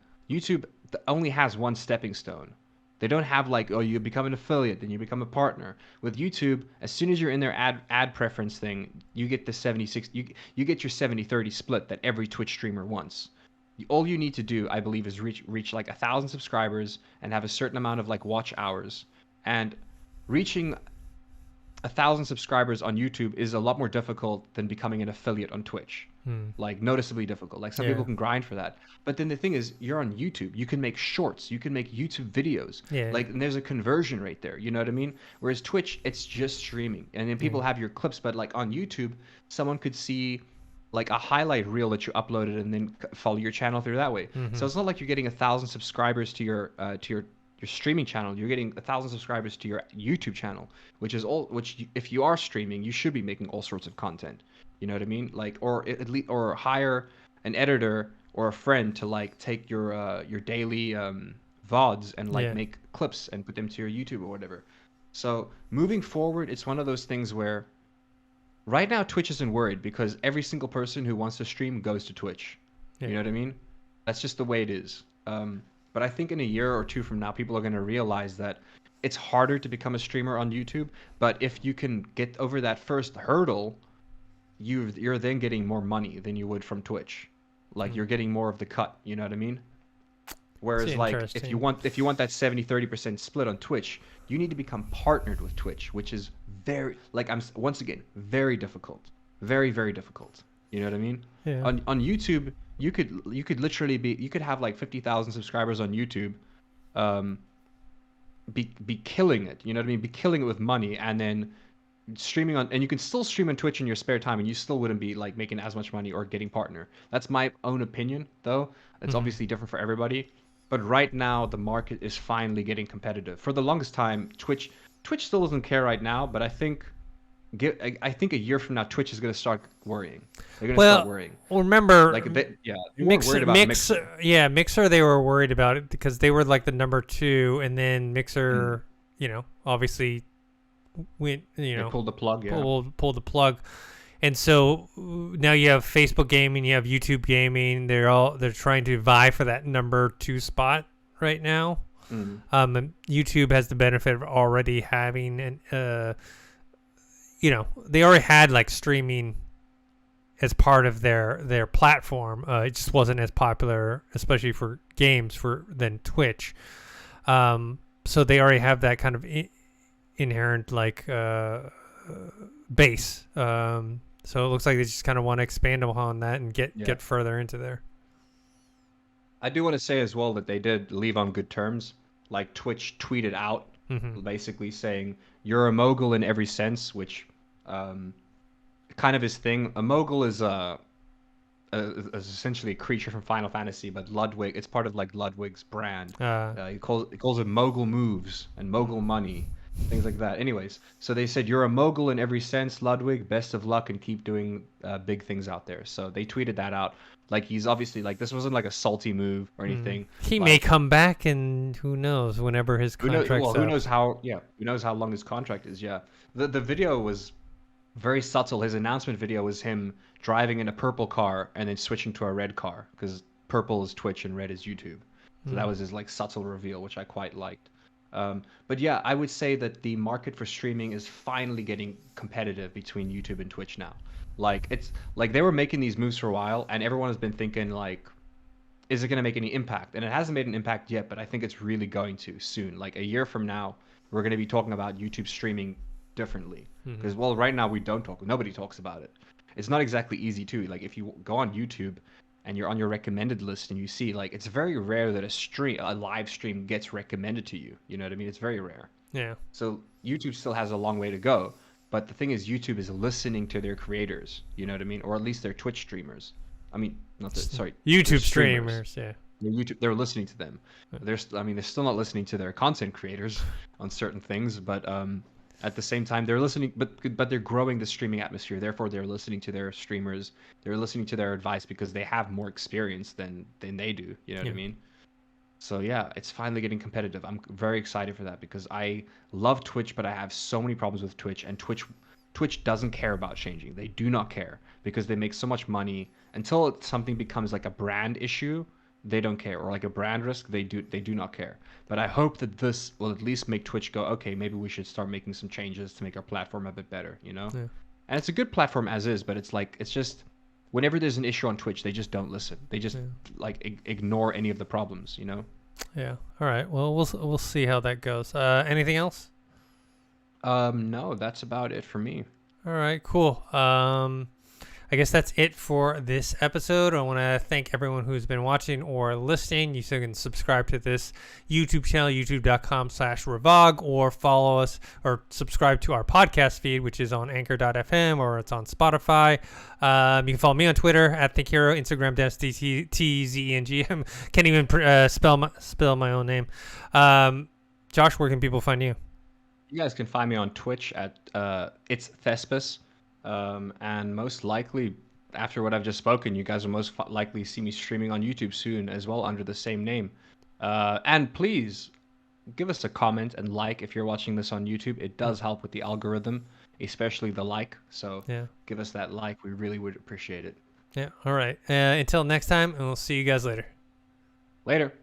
only has one stepping stone. They don't have like, oh, you become an affiliate, then you become a partner. With YouTube, as soon as you're in their ad preference thing, you get the 76 you get your 70-30 split that every Twitch streamer wants. All you need to do, I believe, is reach like 1,000 subscribers and have a certain amount of like watch hours. And reaching 1,000 subscribers on YouTube is a lot more difficult than becoming an affiliate on Twitch. Like noticeably difficult. Like some people can grind for that. But then the thing is, you're on YouTube. You can make shorts. You can make YouTube videos. Yeah. Like, and there's a conversion rate there. You know what I mean? Whereas Twitch, it's just streaming, and then people have your clips. But like on YouTube, someone could see like a highlight reel that you uploaded and then follow your channel through that way. So it's not like you're getting 1,000 subscribers to your streaming channel. You're getting 1,000 subscribers to your YouTube channel, which is all. If you are streaming, you should be making all sorts of content. You know what I mean? Like, or at least, or hire an editor or a friend to like take your daily VODs and like make clips and put them to your YouTube or whatever. So moving forward, it's one of those things where right now Twitch isn't worried because every single person who wants to stream goes to Twitch. You know what I mean? That's just the way it is. But I think in a year or two from now, people are going to realize that it's harder to become a streamer on YouTube. But if you can get over that first hurdle, you're then getting more money than you would from Twitch. Like you're getting more of the cut. You know what I mean? Whereas like if you want that 70-30% split on Twitch, you need to become partnered with Twitch, which is very once again very difficult, very very difficult. You know what I mean? Yeah. On YouTube, you could literally you could have like 50,000 subscribers on YouTube, be killing it. You know what I mean? Be killing it with money, and then streaming on, and you can still stream on Twitch in your spare time, and you still wouldn't be like making as much money or getting partner. That's my own opinion, though. It's obviously different for everybody. But right now, the market is finally getting competitive. For the longest time, Twitch still doesn't care right now, but I think a year from now, Twitch is going to start worrying. They're going to start worrying. Well, remember, like they weren't worried about Mixer. Yeah, Mixer, they were worried about it because they were like the number 2, and then Mixer, obviously went, They pulled the plug. Yeah, pulled the plug. And so now you have Facebook Gaming, you have YouTube Gaming. They're trying to vie for that number 2 spot right now. And YouTube has the benefit of already having they already had like streaming as part of their platform. It just wasn't as popular, especially for games, than Twitch. So they already have that kind of inherent like base. So it looks like they just kind of want to expand upon that and get further into there. I do want to say as well that they did leave on good terms. Like Twitch tweeted out basically saying, "You're a mogul in every sense," which kind of his thing. A mogul is essentially a creature from Final Fantasy, but Ludwig, it's part of like Ludwig's brand. He calls it mogul moves and mogul money. Things like that. Anyways, so they said, "You're a mogul in every sense, Ludwig. Best of luck and keep doing big things out there." So they tweeted that out. Like he's obviously like this wasn't like a salty move or anything. He may come back, and who knows whenever his contract's up. Who knows how? Yeah, who knows how long his contract is? Yeah, the video was very subtle. His announcement video was him driving in a purple car and then switching to a red car because purple is Twitch and red is YouTube. So that was his like subtle reveal, which I quite liked. But yeah, I would say that the market for streaming is finally getting competitive between YouTube and Twitch now. Like it's like they were making these moves for a while, and everyone has been thinking like, is it going to make any impact? And it hasn't made an impact yet, but I think it's really going to soon. Like a year from now, we're going to be talking about YouTube streaming differently because right now nobody talks about it. It's not exactly easy too. Like if you go on YouTube and you're on your recommended list and you see like it's very rare that a live stream gets recommended to you. You know what I mean? It's very rare. Yeah. So YouTube still has a long way to go. But the thing is, YouTube is listening to their creators. You know what I mean? Or at least their Twitch streamers. I mean, YouTube streamers. Yeah. They're listening to them. They're still not listening to their content creators on certain things, but at the same time they're listening. But they're growing the streaming atmosphere. Therefore, they're listening to their streamers. They're listening to their advice because they have more experience than they do. You know what I mean? So yeah, it's finally getting competitive. I'm very excited for that because I love Twitch, but I have so many problems with Twitch, and Twitch doesn't care about changing. They do not care because they make so much money. Until something becomes like a brand issue, they don't care, or like a brand risk, they do not care. But I hope that this will at least make Twitch go, okay, maybe we should start making some changes to make our platform a bit better, you know? Yeah. And it's a good platform as is, but it's just whenever there's an issue on Twitch, they just don't listen. They just like ignore any of the problems, you know? Yeah. All right. Well, we'll see how that goes. Anything else? No, that's about it for me. All right. Cool. I guess that's it for this episode. I want to thank everyone who's been watching or listening. You still can subscribe to this YouTube channel, youtube.com/Revog, or follow us or subscribe to our podcast feed, which is on anchor.fm or it's on Spotify. You can follow me on Twitter @ThinkHero, Instagram DennisTZENG. Can't even spell my own name. Josh, where can people find you? You guys can find me on Twitch at it's Thespis. And most likely, after what I've just spoken, you guys will most likely see me streaming on YouTube soon as well under the same name. And please give us a comment and like if you're watching this on YouTube. It does help with the algorithm, especially the like. So give us that like. We really would appreciate it. Yeah. All right. Until next time, and we'll see you guys later. Later.